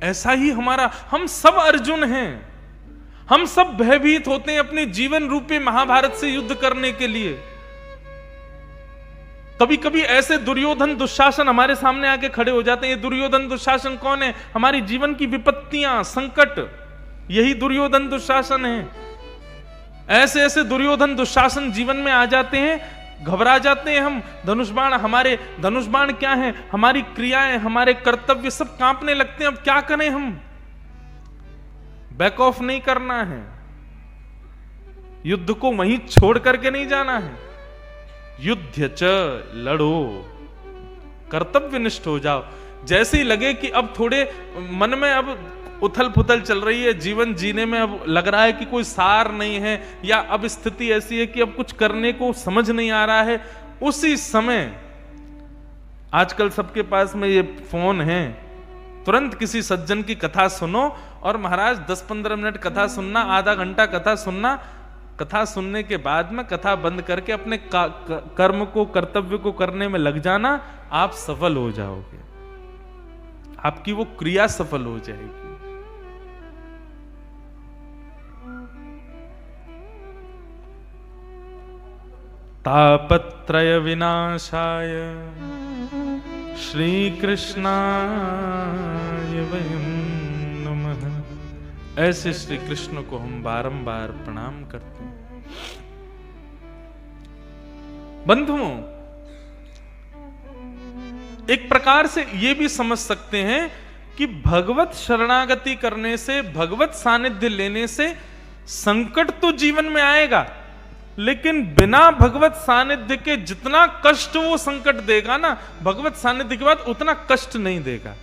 ऐसा ही हम सब अर्जुन हैं, हम सब भयभीत होते हैं अपने जीवन रूपी महाभारत से युद्ध करने के लिए। कभी कभी ऐसे दुर्योधन दुशासन हमारे सामने आके खड़े हो जाते हैं। ये दुर्योधन दुशासन कौन है? हमारी जीवन की विपत्तियां, संकट, यही दुर्योधन दुशासन है। ऐसे ऐसे दुर्योधन दुशासन जीवन में आ जाते हैं, घबरा जाते हैं हम। धनुष बाण, हमारे धनुष बाण क्या है? हमारी क्रियाएं, हमारे कर्तव्य सब कांपने लगते हैं। अब क्या करें हम? बैक ऑफ नहीं करना है, युद्ध को वहीं छोड़ करके नहीं जाना है। युद्ध च, लड़ो, कर्तव्यनिष्ठ हो जाओ। जैसे ही लगे कि अब थोड़े मन में अब उथल पुथल चल रही है, जीवन जीने में अब लग रहा है कि कोई सार नहीं है, या अब स्थिति ऐसी है कि अब कुछ करने को समझ नहीं आ रहा है, उसी समय आजकल सबके पास में ये फोन है, तुरंत किसी सज्जन की कथा सुनो और महाराज 10-15 मिनट कथा सुनना, आधा घंटा कथा सुनना, कथा सुनने के बाद में कथा बंद करके अपने कर्म को, कर्तव्य को करने में लग जाना, आप सफल हो जाओगे। आपकी वो क्रिया सफल हो जाएगी। तापत्रय विनाशाय श्री कृष्णाय वयं नमः। ऐसे श्री कृष्ण को हम बारंबार प्रणाम करते हैं। बंधुओं, एक प्रकार से ये भी समझ सकते हैं कि भगवत शरणागति करने से, भगवत सानिध्य लेने से संकट तो जीवन में आएगा, लेकिन बिना भगवत सानिध्य के जितना कष्ट वो संकट देगा ना, भगवत सानिध्य के बाद उतना कष्ट नहीं देगा।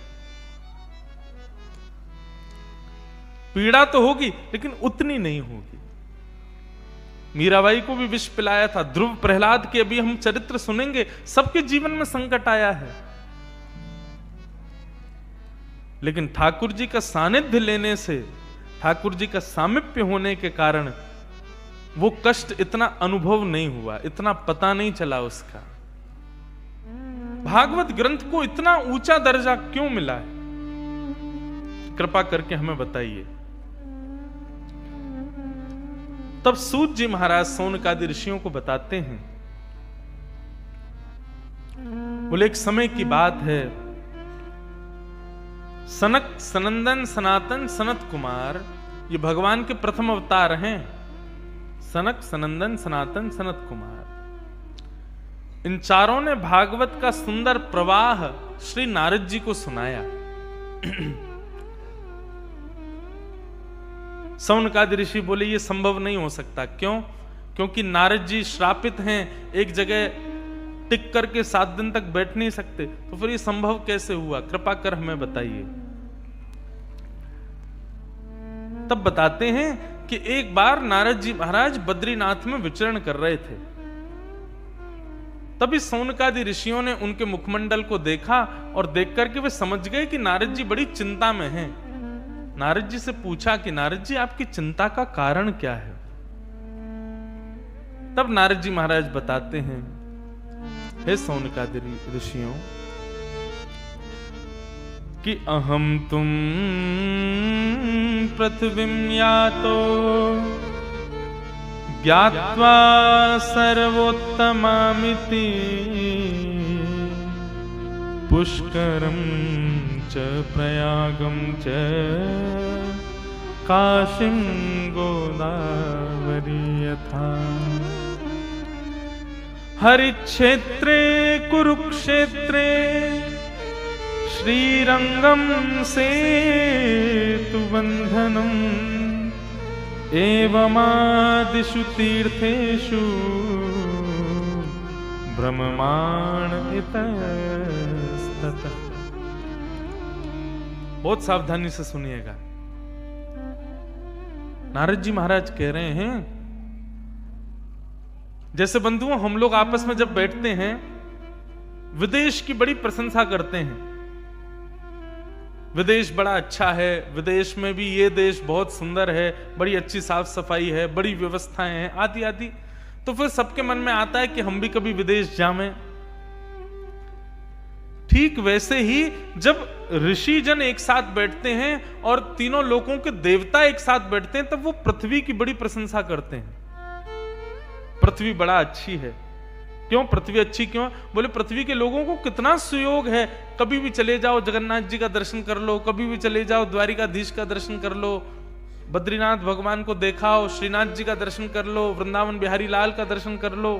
पीड़ा तो होगी लेकिन उतनी नहीं होगी। मीराबाई को भी विष पिलाया था, ध्रुव प्रहलाद के अभी हम चरित्र सुनेंगे, सबके जीवन में संकट आया है, लेकिन ठाकुर जी का सानिध्य लेने से, ठाकुर जी का सामिप्य होने के कारण वो कष्ट इतना अनुभव नहीं हुआ, इतना पता नहीं चला उसका। भागवत ग्रंथ को इतना ऊंचा दर्जा क्यों मिला है? कृपा करके हमें बताइए। तब सूत जी महाराज सौनकादि ऋषियों को बताते हैं, बोले एक समय की बात है, सनक सनंदन सनातन सनत कुमार, ये भगवान के प्रथम अवतार हैं, सनक सनंदन सनातन सनत कुमार। इन चारों ने भागवत का सुंदर प्रवाह श्री नारद जी को सुनाया। सौनकादि ऋषि बोले ये संभव नहीं हो सकता। क्यों? क्योंकि नारद जी श्रापित हैं, एक जगह टिक करके 7 दिन तक बैठ नहीं सकते, तो फिर ये संभव कैसे हुआ? कृपा कर हमें बताइए। तब बताते हैं कि एक बार नारद जी महाराज बद्रीनाथ में विचरण कर रहे थे, तभी सौनकादि ऋषियों ने उनके मुखमंडल को देखा और देख करके वे समझ गए कि नारद जी बड़ी चिंता में हैं। नारद जी से पूछा कि नारद जी आपकी चिंता का कारण क्या है? तब नारद जी महाराज बताते हैं, हे सौनकादि ऋषियों, कि अहम तुम पृथ्वीं यातो ज्ञात्वा सर्वोत्तमामिति पुष्करं च प्रयागं च काशीं गोदावरी यथा हरिक्षेत्रे कुरुक्षेत्रे श्रीरंगम सेतुबंधनम् एवमादिषु तीर्थेषु भ्रममाण इतस्ततः। बहुत सावधानी से सुनिएगा। नारद जी महाराज कह रहे हैं, जैसे बंधुओं हम लोग आपस में जब बैठते हैं, विदेश की बड़ी प्रशंसा करते हैं, विदेश बड़ा अच्छा है, विदेश में भी ये देश बहुत सुंदर है, बड़ी अच्छी साफ सफाई है, बड़ी व्यवस्थाएं हैं, आदि आदि। तो फिर सबके मन में आता है कि हम भी कभी विदेश जावें। ठीक वैसे ही जब ऋषि जन एक साथ बैठते हैं और तीनों लोगों के देवता एक साथ बैठते हैं, तब वो पृथ्वी की बड़ी प्रशंसा करते हैं। पृथ्वी बड़ा अच्छी है। क्यों पृथ्वी अच्छी क्यों? बोले पृथ्वी के लोगों को कितना सुयोग है, कभी भी चले जाओ जगन्नाथ जी का दर्शन कर लो, कभी भी चले जाओ द्वारिकाधीश का दर्शन कर लो, बद्रीनाथ भगवान को देखाओ, श्रीनाथ जी का दर्शन कर लो, वृंदावन बिहारी लाल का दर्शन कर लो।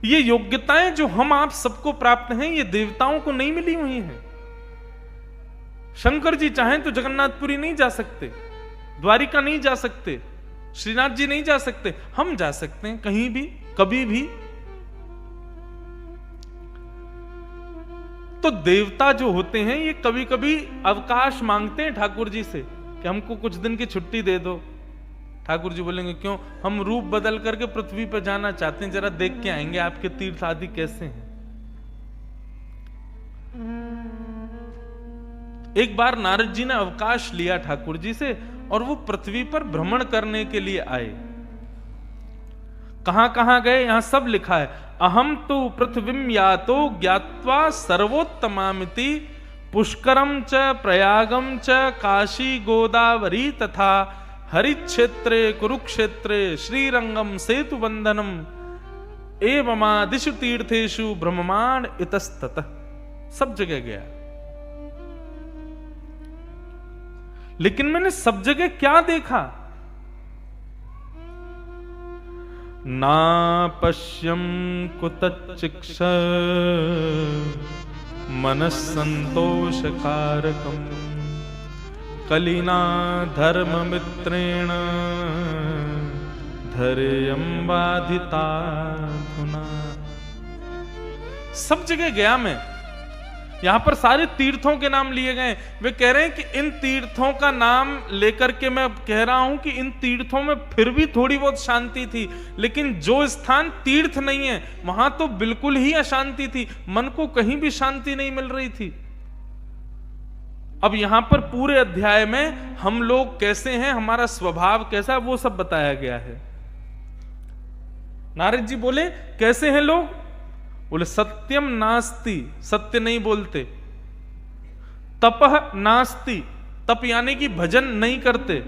ये योग्यताएं जो हम आप सबको प्राप्त हैं, ये देवताओं को नहीं मिली हुई हैं। शंकर जी चाहें तो जगन्नाथपुरी नहीं जा सकते, द्वारिका नहीं जा सकते, श्रीनाथ जी नहीं जा सकते, हम जा सकते हैं कहीं भी कभी भी। तो देवता जो होते हैं ये कभी कभी अवकाश मांगते हैं ठाकुर जी से कि हमको कुछ दिन की छुट्टी दे दो। ठाकुर जी बोलेंगे क्यों? हम रूप बदल करके पृथ्वी पर जाना चाहते हैं, जरा देख के आएंगे आपके तीर्थ आदि कैसे हैं। एक बार नारद जी ने अवकाश लिया ठाकुर जी से और वो पृथ्वी पर भ्रमण करने के लिए आए। कहां कहां गए यहां सब लिखा है। अहम तो पृथ्वीम यातो ज्ञात्वा सर्वोत्तमामिति पुष्करम च प्रयागम च काशी गोदावरी तथा हरिक्षेत्रे कुरुक्षेत्रे श्रीरंगम सेतु बंधनम एवमादिषु तीर्थेषु ब्रह्मांड इतस्ततः। सब जगह गया, लेकिन मैंने सब जगह क्या देखा? ना पश्यम कुतचिक्ष मनस्संतोषकारकम कलिना धर्म मित्रेण धैर्यं बाधिताधुना। सब जगह गया मैं, यहां पर सारे तीर्थों के नाम लिए गए। वे कह रहे हैं कि इन तीर्थों का नाम लेकर के मैं कह रहा हूं कि इन तीर्थों में फिर भी थोड़ी बहुत शांति थी, लेकिन जो स्थान तीर्थ नहीं है वहां तो बिल्कुल ही अशांति थी, मन को कहीं भी शांति नहीं मिल रही थी। अब यहां पर पूरे अध्याय में हम लोग कैसे हैं, हमारा स्वभाव कैसा है, वो सब बताया गया है। नारद जी बोले कैसे हैं लोग? बोले सत्यम नास्ति, सत्य नहीं बोलते। तपह नास्ति, तप यानी कि भजन नहीं करते।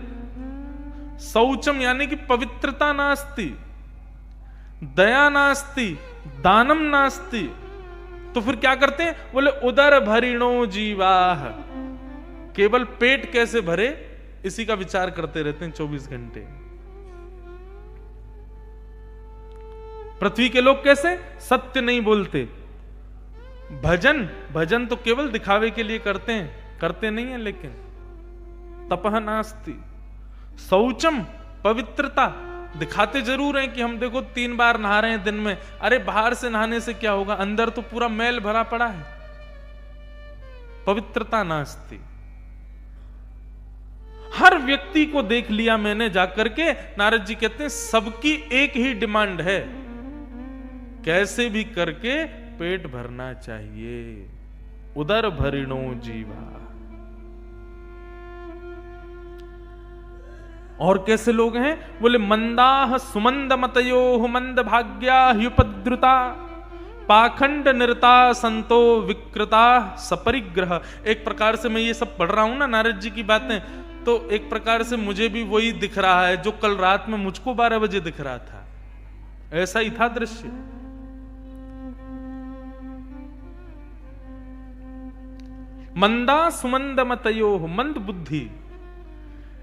शौचम यानी कि पवित्रता नास्ति। दया नास्ति, दानम नास्ति। तो फिर क्या करते हैं? बोले उदर भरिणो जीवाह, केवल पेट कैसे भरे इसी का विचार करते रहते हैं 24 घंटे। पृथ्वी के लोग कैसे? सत्य नहीं बोलते। भजन तो केवल दिखावे के लिए करते हैं, करते नहीं है। लेकिन तपह नास्ति, शौचम पवित्रता, दिखाते जरूर हैं कि हम देखो 3 बार नहा रहे हैं दिन में। अरे बाहर से नहाने से क्या होगा, अंदर तो पूरा मैल भरा पड़ा है। पवित्रता नास्ति। हर व्यक्ति को देख लिया मैंने जाकर के। नारद जी कहते हैं सबकी एक ही डिमांड है, कैसे भी करके पेट भरना चाहिए। उदर भरिणो जीवा। और कैसे लोग हैं? बोले मंदाह सुमंद मतयो मंद भाग्या ह्युपद्रुता पाखंड निरता संतो विकृता सपरिग्रह। एक प्रकार से मैं ये सब पढ़ रहा हूं ना नारद जी की बातें, तो एक प्रकार से मुझे भी वही दिख रहा है जो कल रात में मुझको 12 बजे दिख रहा था। ऐसा ही था दृश्य। मंदा सुमंद मतयो, मंद बुद्धि।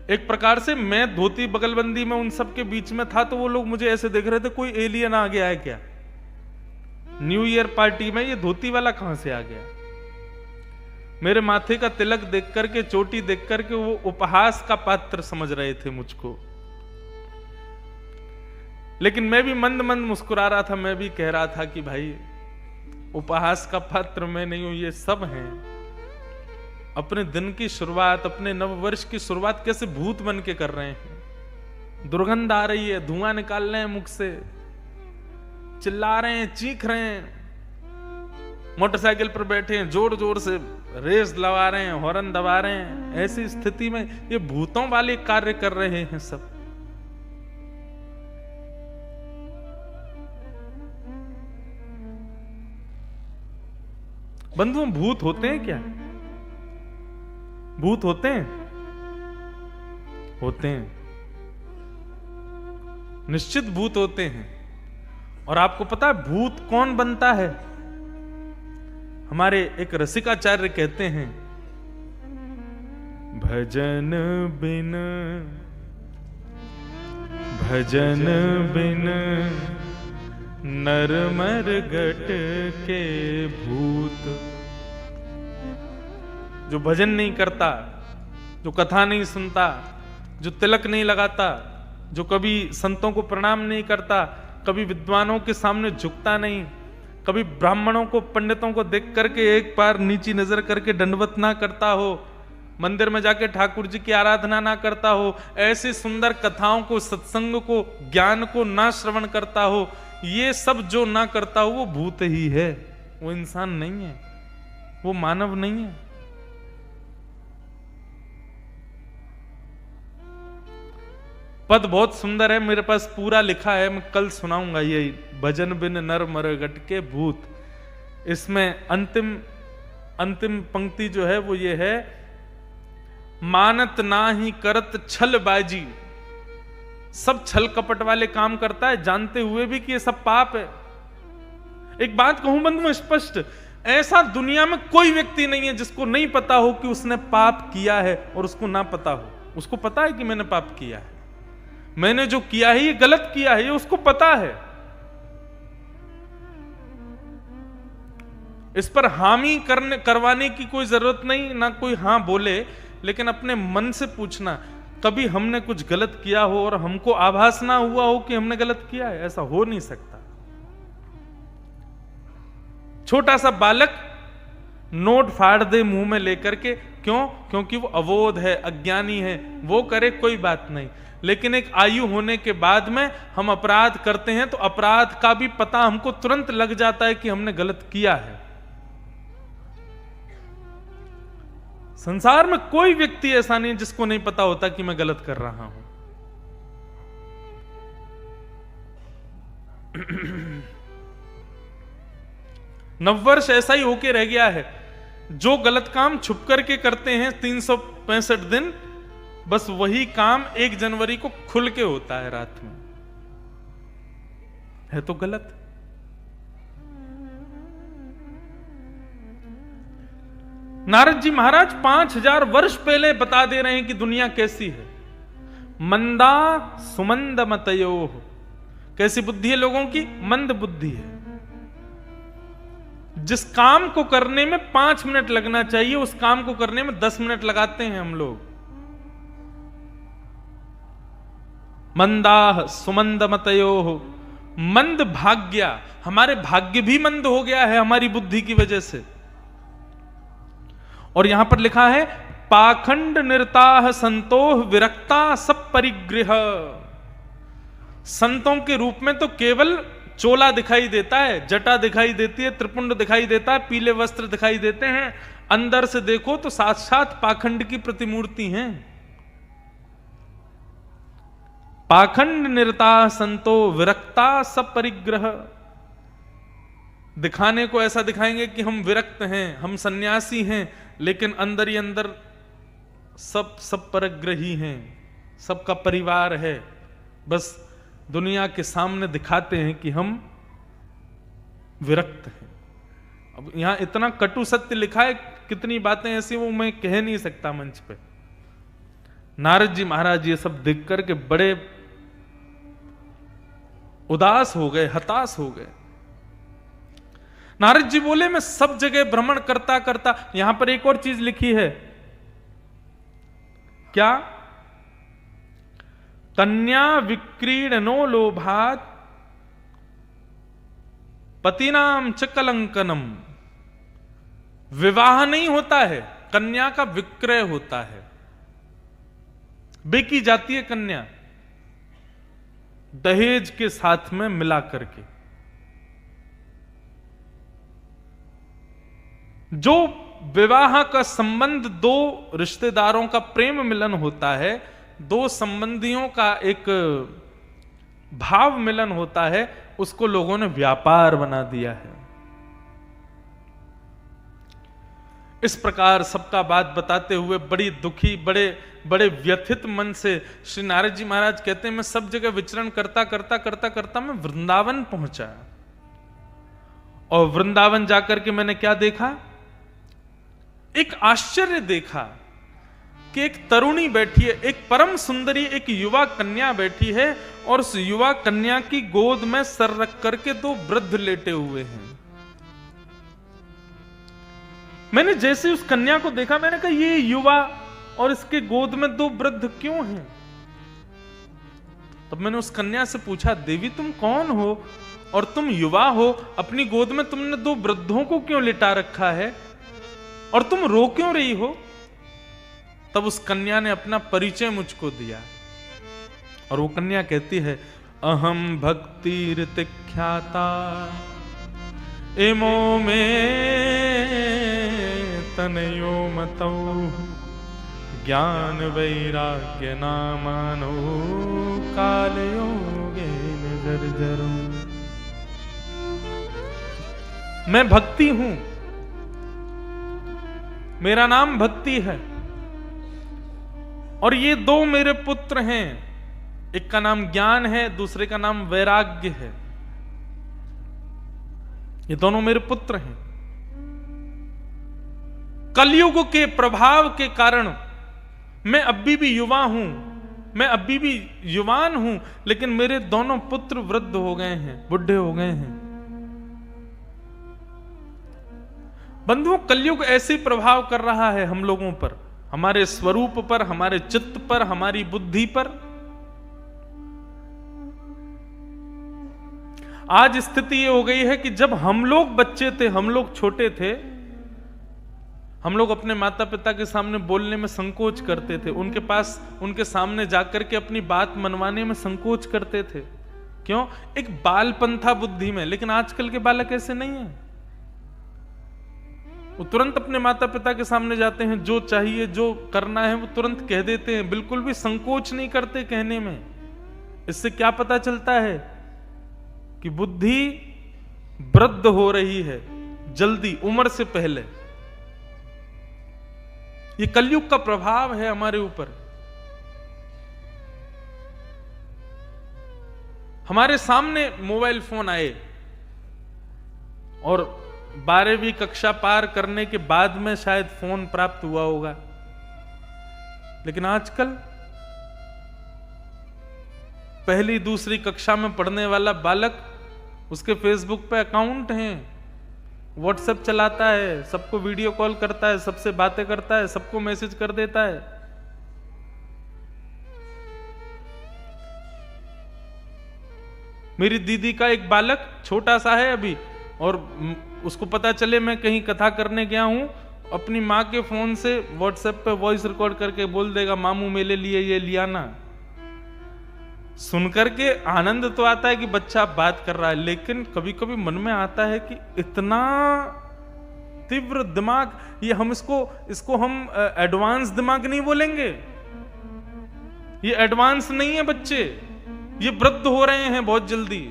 एक प्रकार से मैं धोती बगलबंदी में उन सब के बीच में था, तो वो लोग मुझे ऐसे देख रहे थे कोई एलियन आ गया है क्या। न्यू ईयर पार्टी में ये धोती वाला कहां से आ गया। मेरे माथे का तिलक देख करके, चोटी देख करके वो उपहास का पात्र समझ रहे थे मुझको। लेकिन मैं भी मंद मंद मुस्कुरा रहा था। मैं भी कह रहा था कि भाई उपहास का पात्र मैं नहीं हूं, ये सब हैं। अपने दिन की शुरुआत, अपने नववर्ष की शुरुआत कैसे भूत बन के कर रहे हैं। दुर्गंध आ रही है, धुआं निकाल रहे हैं मुख से, चिल्ला रहे हैं, चीख रहे हैं, मोटरसाइकिल पर बैठे हैं, जोर जोर से रेस लगा रहे हैं, हॉर्न दबा रहे हैं। ऐसी स्थिति में ये भूतों वाले कार्य कर रहे हैं सब। बंधुओं, भूत होते हैं क्या? भूत होते हैं? होते हैं, निश्चित भूत होते हैं। और आपको पता है भूत कौन बनता है? हमारे एक रसिकाचार्य कहते हैं, भजन बिन नर मर गट के भूत। जो भजन नहीं करता, जो कथा नहीं सुनता, जो तिलक नहीं लगाता, जो कभी संतों को प्रणाम नहीं करता, कभी विद्वानों के सामने झुकता नहीं, कभी ब्राह्मणों को, पंडितों को देख करके एक बार नीची नजर करके दंडवत ना करता हो, मंदिर में जाके ठाकुर जी की आराधना ना करता हो, ऐसी सुंदर कथाओं को, सत्संग को, ज्ञान को ना श्रवण करता हो, ये सब जो ना करता हो वो भूत ही है। वो इंसान नहीं है, वो मानव नहीं है। पद बहुत सुंदर है, मेरे पास पूरा लिखा है, मैं कल सुनाऊंगा। ये भजन बिन नर मर गट के भूत, इसमें अंतिम पंक्ति जो है वो ये है, मानत ना ही करत छल बाजी। सब छल कपट वाले काम करता है, जानते हुए भी कि ये सब पाप है। एक बात कहूं बंधुओं स्पष्ट, ऐसा दुनिया में कोई व्यक्ति नहीं है जिसको नहीं पता हो कि उसने पाप किया है और उसको ना पता हो। उसको पता है कि मैंने पाप किया है, मैंने जो किया है ये गलत किया है, ये उसको पता है। इस पर हामी करवाने की कोई जरूरत नहीं, ना कोई हां बोले, लेकिन अपने मन से पूछना, कभी हमने कुछ गलत किया हो और हमको आभास ना हुआ हो कि हमने गलत किया है? ऐसा हो नहीं सकता। छोटा सा बालक नोट फाड़ दे मुंह में लेकर के, क्यों? क्योंकि वो अबोध है, अज्ञानी है, वो करे कोई बात नहीं। लेकिन एक आयु होने के बाद में हम अपराध करते हैं तो अपराध का भी पता हमको तुरंत लग जाता है कि हमने गलत किया है। संसार में कोई व्यक्ति ऐसा नहीं जिसको नहीं पता होता कि मैं गलत कर रहा हूं। नववर्ष ऐसा ही होके रह गया है। जो गलत काम छुप करके करते हैं 365 दिन, बस वही काम 1 जनवरी को खुल के होता है रात में। है तो गलत। नारद जी महाराज 5000 वर्ष पहले बता दे रहे हैं कि दुनिया कैसी है। मंदा सुमंद मतयो, कैसी बुद्धि है लोगों की? मंद बुद्धि है। जिस काम को करने में 5 मिनट लगना चाहिए, उस काम को करने में 10 मिनट लगाते हैं हम लोग। मंदाह सुमंद मतयो, मंद भाग्या, हमारे भाग्य भी मंद हो गया है हमारी बुद्धि की वजह से। और यहां पर लिखा है, पाखंड निरताह संतोह विरक्ता सब परिगृह। संतों के रूप में तो केवल चोला दिखाई देता है, जटा दिखाई देती है, त्रिपुंड दिखाई देता है, पीले वस्त्र दिखाई देते हैं। अंदर से देखो तो साक्षात पाखंड की प्रतिमूर्ति हैं। पाखंड निरता संतो विरक्ता सब परिग्रह। दिखाने को ऐसा दिखाएंगे कि हम विरक्त हैं, हम सन्यासी हैं, लेकिन अंदर ही अंदर सब परग्रही हैं, सबका परिवार है। बस दुनिया के सामने दिखाते हैं कि हम विरक्त हैं। अब यहां इतना कटु सत्य लिखा है, कितनी बातें ऐसी वो मैं कह नहीं सकता मंच पे। नारद जी महाराज ये सब देख करके बड़े उदास हो गए, हताश हो गए। नारद जी बोले, मैं सब जगह भ्रमण करता करता, यहां पर एक और चीज लिखी है, क्या? कन्या विक्रीडनो लोभात पतिनाम च कलंकनम। विवाह नहीं होता है, कन्या का विक्रय होता है, बेची जाती है कन्या दहेज के साथ में मिला करके। जो विवाह का संबंध दो रिश्तेदारों का प्रेम मिलन होता है, दो संबंधियों का एक भाव मिलन होता है, उसको लोगों ने व्यापार बना दिया है। इस प्रकार सबका बात बताते हुए बड़ी दुखी, बड़े बड़े व्यथित मन से श्री नारद जी महाराज कहते हैं, मैं सब जगह विचरण करता करता करता करता मैं वृंदावन पहुंचा। और वृंदावन जाकर के मैंने क्या देखा? एक आश्चर्य देखा कि एक तरुणी बैठी है, एक परम सुंदरी एक युवा कन्या बैठी है, और उस युवा कन्या की गोद में सर रख करके दो वृद्ध लेटे हुए हैं। मैंने जैसे उस कन्या को देखा, मैंने कहा ये युवा और इसके गोद में दो वृद्ध क्यों हैं? तब मैंने उस कन्या से पूछा, देवी तुम कौन हो और तुम युवा हो, अपनी गोद में तुमने दो वृद्धों को क्यों लिटा रखा है और तुम रो क्यों रही हो? तब उस कन्या ने अपना परिचय मुझको दिया, और वो कन्या कहती है, अहम भक्ति ऋतिख्याता एमो में तनयो मतौ ज्ञान वैराग्य नामानो काल योगेन जर्जरो। मैं भक्ति हूं, मेरा नाम भक्ति है, और ये दो मेरे पुत्र हैं, एक का नाम ज्ञान है, दूसरे का नाम वैराग्य है। ये दोनों मेरे पुत्र हैं। कलयुग के प्रभाव के कारण मैं अभी भी युवा हूं, मैं अभी भी युवान हूं, लेकिन मेरे दोनों पुत्र वृद्ध हो गए हैं, बुढ़े हो गए हैं। बंधुओं, कलयुग ऐसे प्रभाव कर रहा है हम लोगों पर, हमारे स्वरूप पर, हमारे चित्त पर, हमारी बुद्धि पर। आज स्थिति ये हो गई है कि जब हम लोग बच्चे थे, हम लोग छोटे थे, हम लोग अपने माता पिता के सामने बोलने में संकोच करते थे, उनके पास, उनके सामने जाकर के अपनी बात मनवाने में संकोच करते थे। क्यों? एक बालपन था बुद्धि में। लेकिन आजकल के बालक ऐसे नहीं है, वो तुरंत अपने माता पिता के सामने जाते हैं, जो चाहिए, जो करना है वो तुरंत कह देते हैं, बिल्कुल भी संकोच नहीं करते कहने में। इससे क्या पता चलता है कि बुद्धि वृद्ध हो रही है, जल्दी, उम्र से पहले। ये कलयुग का प्रभाव है हमारे ऊपर। हमारे सामने मोबाइल फोन आए, और 12वीं कक्षा पार करने के बाद में शायद फोन प्राप्त हुआ होगा, लेकिन आजकल पहली दूसरी कक्षा में पढ़ने वाला बालक, उसके फेसबुक पे अकाउंट हैं, व्हाट्सएप चलाता है, सबको वीडियो कॉल करता है, सबसे बातें करता है, सबको मैसेज कर देता है। मेरी दीदी का एक बालक छोटा सा है अभी, और उसको पता चले मैं कहीं कथा करने गया हूं, अपनी माँ के फोन से व्हाट्सएप पे वॉइस रिकॉर्ड करके बोल देगा, मामू मेरे लिए ये लिया ना। सुनकर के आनंद तो आता है कि बच्चा बात कर रहा है, लेकिन कभी कभी मन में आता है कि इतना तीव्र दिमाग, ये हम इसको हम एडवांस दिमाग नहीं बोलेंगे। ये एडवांस नहीं है बच्चे, ये वृद्ध हो रहे हैं बहुत जल्दी।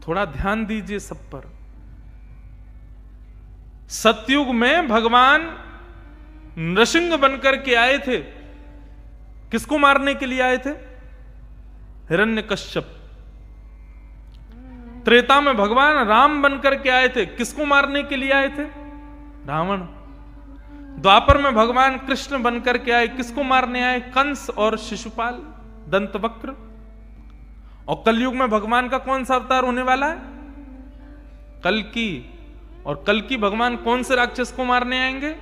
थोड़ा ध्यान दीजिए सब पर। सतयुग में भगवान नृसिंह बनकर के आए थे, किसको मारने के लिए आए थे? हिरण्यकश्यप। त्रेता में भगवान राम बनकर के आए थे, किसको मारने के लिए आए थे? रावण। द्वापर में भगवान कृष्ण बनकर के आए, किसको मारने आए? कंस और शिशुपाल, दंतवक्र। और कलयुग में भगवान का कौन सा अवतार होने वाला है? कल्कि। और कल्कि भगवान कौन से राक्षस को मारने आएंगे?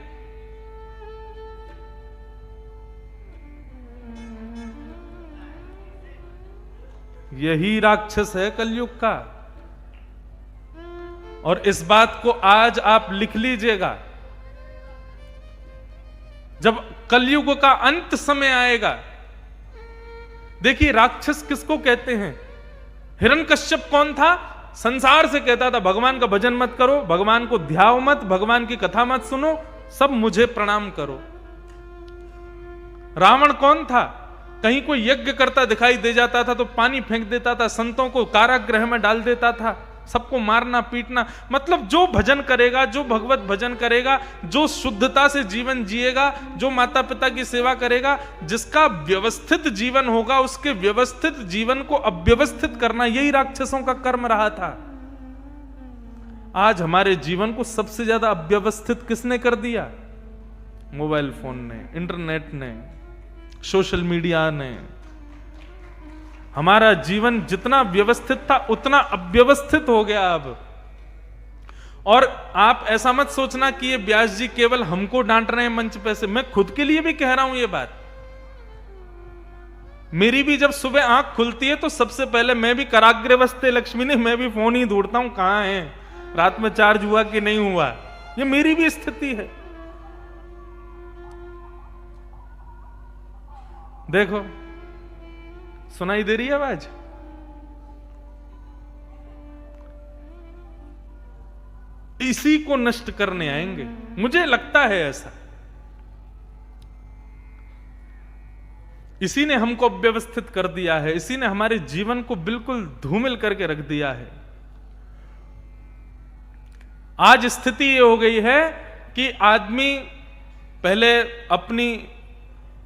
यही राक्षस है कलयुग का। और इस बात को आज आप लिख लीजिएगा, जब कलयुग का अंत समय आएगा। देखिए, राक्षस किसको कहते हैं? हिरण्यकश्यप कौन था? संसार से कहता था भगवान का भजन मत करो, भगवान को ध्याओ मत, भगवान की कथा मत सुनो, सब मुझे प्रणाम करो। रावण कौन था? कहीं कोई यज्ञ करता दिखाई दे जाता था तो पानी फेंक देता था, संतों को कारागृह में डाल देता था, सबको मारना पीटना। मतलब जो भजन करेगा, जो भगवत भजन करेगा, जो शुद्धता से जीवन जिएगा, जो माता पिता की सेवा करेगा, जिसका व्यवस्थित जीवन होगा, उसके व्यवस्थित जीवन को अव्यवस्थित करना, यही राक्षसों का कर्म रहा था। आज हमारे जीवन को सबसे ज्यादा अव्यवस्थित किसने कर दिया? मोबाइल फोन ने, इंटरनेट ने, सोशल मीडिया ने। हमारा जीवन जितना व्यवस्थित था उतना अव्यवस्थित हो गया अब। और आप ऐसा मत सोचना कि ये व्यास जी केवल हमको डांट रहे हैं मंच पे से, मैं खुद के लिए भी कह रहा हूं ये बात। मेरी भी जब सुबह आंख खुलती है तो सबसे पहले मैं भी कराग्रवस्ते लक्ष्मी ने, मैं भी फोन ही ढूंढता हूं कहां है, रात में चार्ज हुआ कि नहीं हुआ। ये मेरी भी स्थिति है। देखो सुनाई दे रही है आवाज? इसी को नष्ट करने आएंगे, मुझे लगता है ऐसा। इसी ने हमको अव्यवस्थित कर दिया है, इसी ने हमारे जीवन को बिल्कुल धूमिल करके रख दिया है। आज स्थिति ये हो गई है कि आदमी पहले अपनी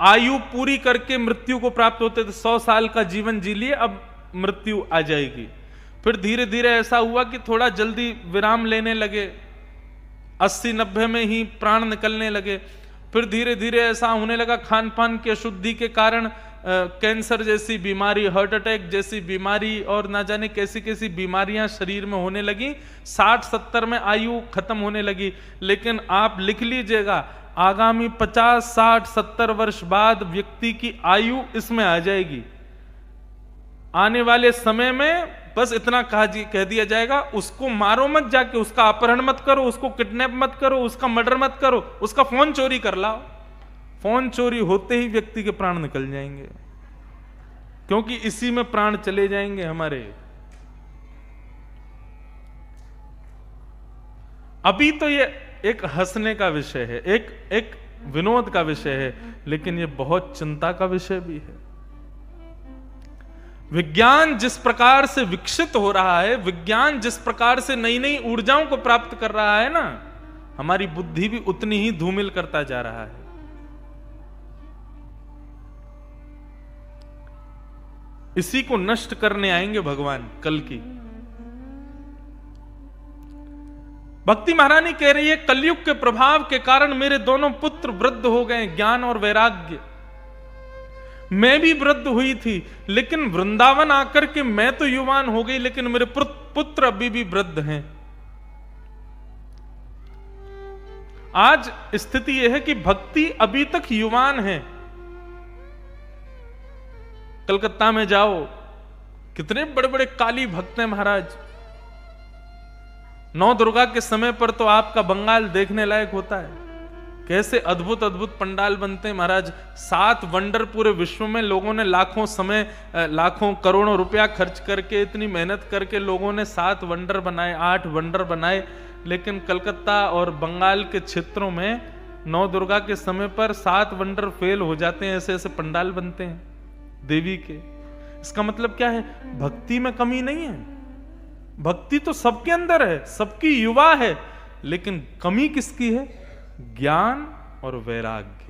आयु पूरी करके मृत्यु को प्राप्त होते थे, 100 साल का जीवन जी लिए, अब मृत्यु आ जाएगी। फिर धीरे धीरे ऐसा हुआ कि थोड़ा जल्दी विराम लेने लगे, 80-90 में ही प्राण निकलने लगे। फिर धीरे धीरे ऐसा होने लगा खान पान की अशुद्धि के कारण कैंसर जैसी बीमारी, हार्ट अटैक जैसी बीमारी और ना जाने कैसी कैसी बीमारियां शरीर में होने लगी। 60-70 में आयु खत्म होने लगी। लेकिन आप लिख लीजिएगा, आगामी 50, 60, 70 वर्ष बाद व्यक्ति की आयु इसमें आ जाएगी। आने वाले समय में बस इतना कह दिया जाएगा, उसको मारो मत जाके, उसका अपहरण मत करो, उसको किडनैप मत करो, उसका मर्डर मत करो, उसका फोन चोरी कर लाओ। फोन चोरी होते ही व्यक्ति के प्राण निकल जाएंगे, क्योंकि इसी में प्राण चले जाएंगे हमारे। अभी तो ये एक हंसने का विषय है, एक विनोद का विषय है, लेकिन ये बहुत चिंता का विषय भी है। विज्ञान जिस प्रकार से विकसित हो रहा है, विज्ञान जिस प्रकार से नई नई ऊर्जाओं को प्राप्त कर रहा है ना, हमारी बुद्धि भी उतनी ही धूमिल करता जा रहा है। इसी को नष्ट करने आएंगे भगवान कल की। भक्ति महारानी कह रही है, कलयुग के प्रभाव के कारण मेरे दोनों पुत्र वृद्ध हो गए, ज्ञान और वैराग्य। मैं भी वृद्ध हुई थी, लेकिन वृंदावन आकर के मैं तो युवान हो गई, लेकिन मेरे पुत्र अभी भी वृद्ध हैं। आज स्थिति यह है कि भक्ति अभी तक युवान है। कलकत्ता में जाओ, कितने बड़े बड़े काली भक्त हैं महाराज। नौ दुर्गा के समय पर तो आपका बंगाल देखने लायक होता है, कैसे अद्भुत अद्भुत पंडाल बनते हैं महाराज। 7 वंडर पूरे विश्व में लोगों ने लाखों समय, लाखों करोड़ों रुपया खर्च करके, इतनी मेहनत करके लोगों ने 7 वंडर बनाए, 8 वंडर बनाए। लेकिन कलकत्ता और बंगाल के क्षेत्रों में नौ दुर्गा के समय पर 7 वंडर फेल हो जाते हैं, ऐसे ऐसे पंडाल बनते हैं देवी के। इसका मतलब क्या है? भक्ति में कमी नहीं है, भक्ति तो सबके अंदर है, सबकी युवा है, लेकिन कमी किसकी है? ज्ञान और वैराग्य।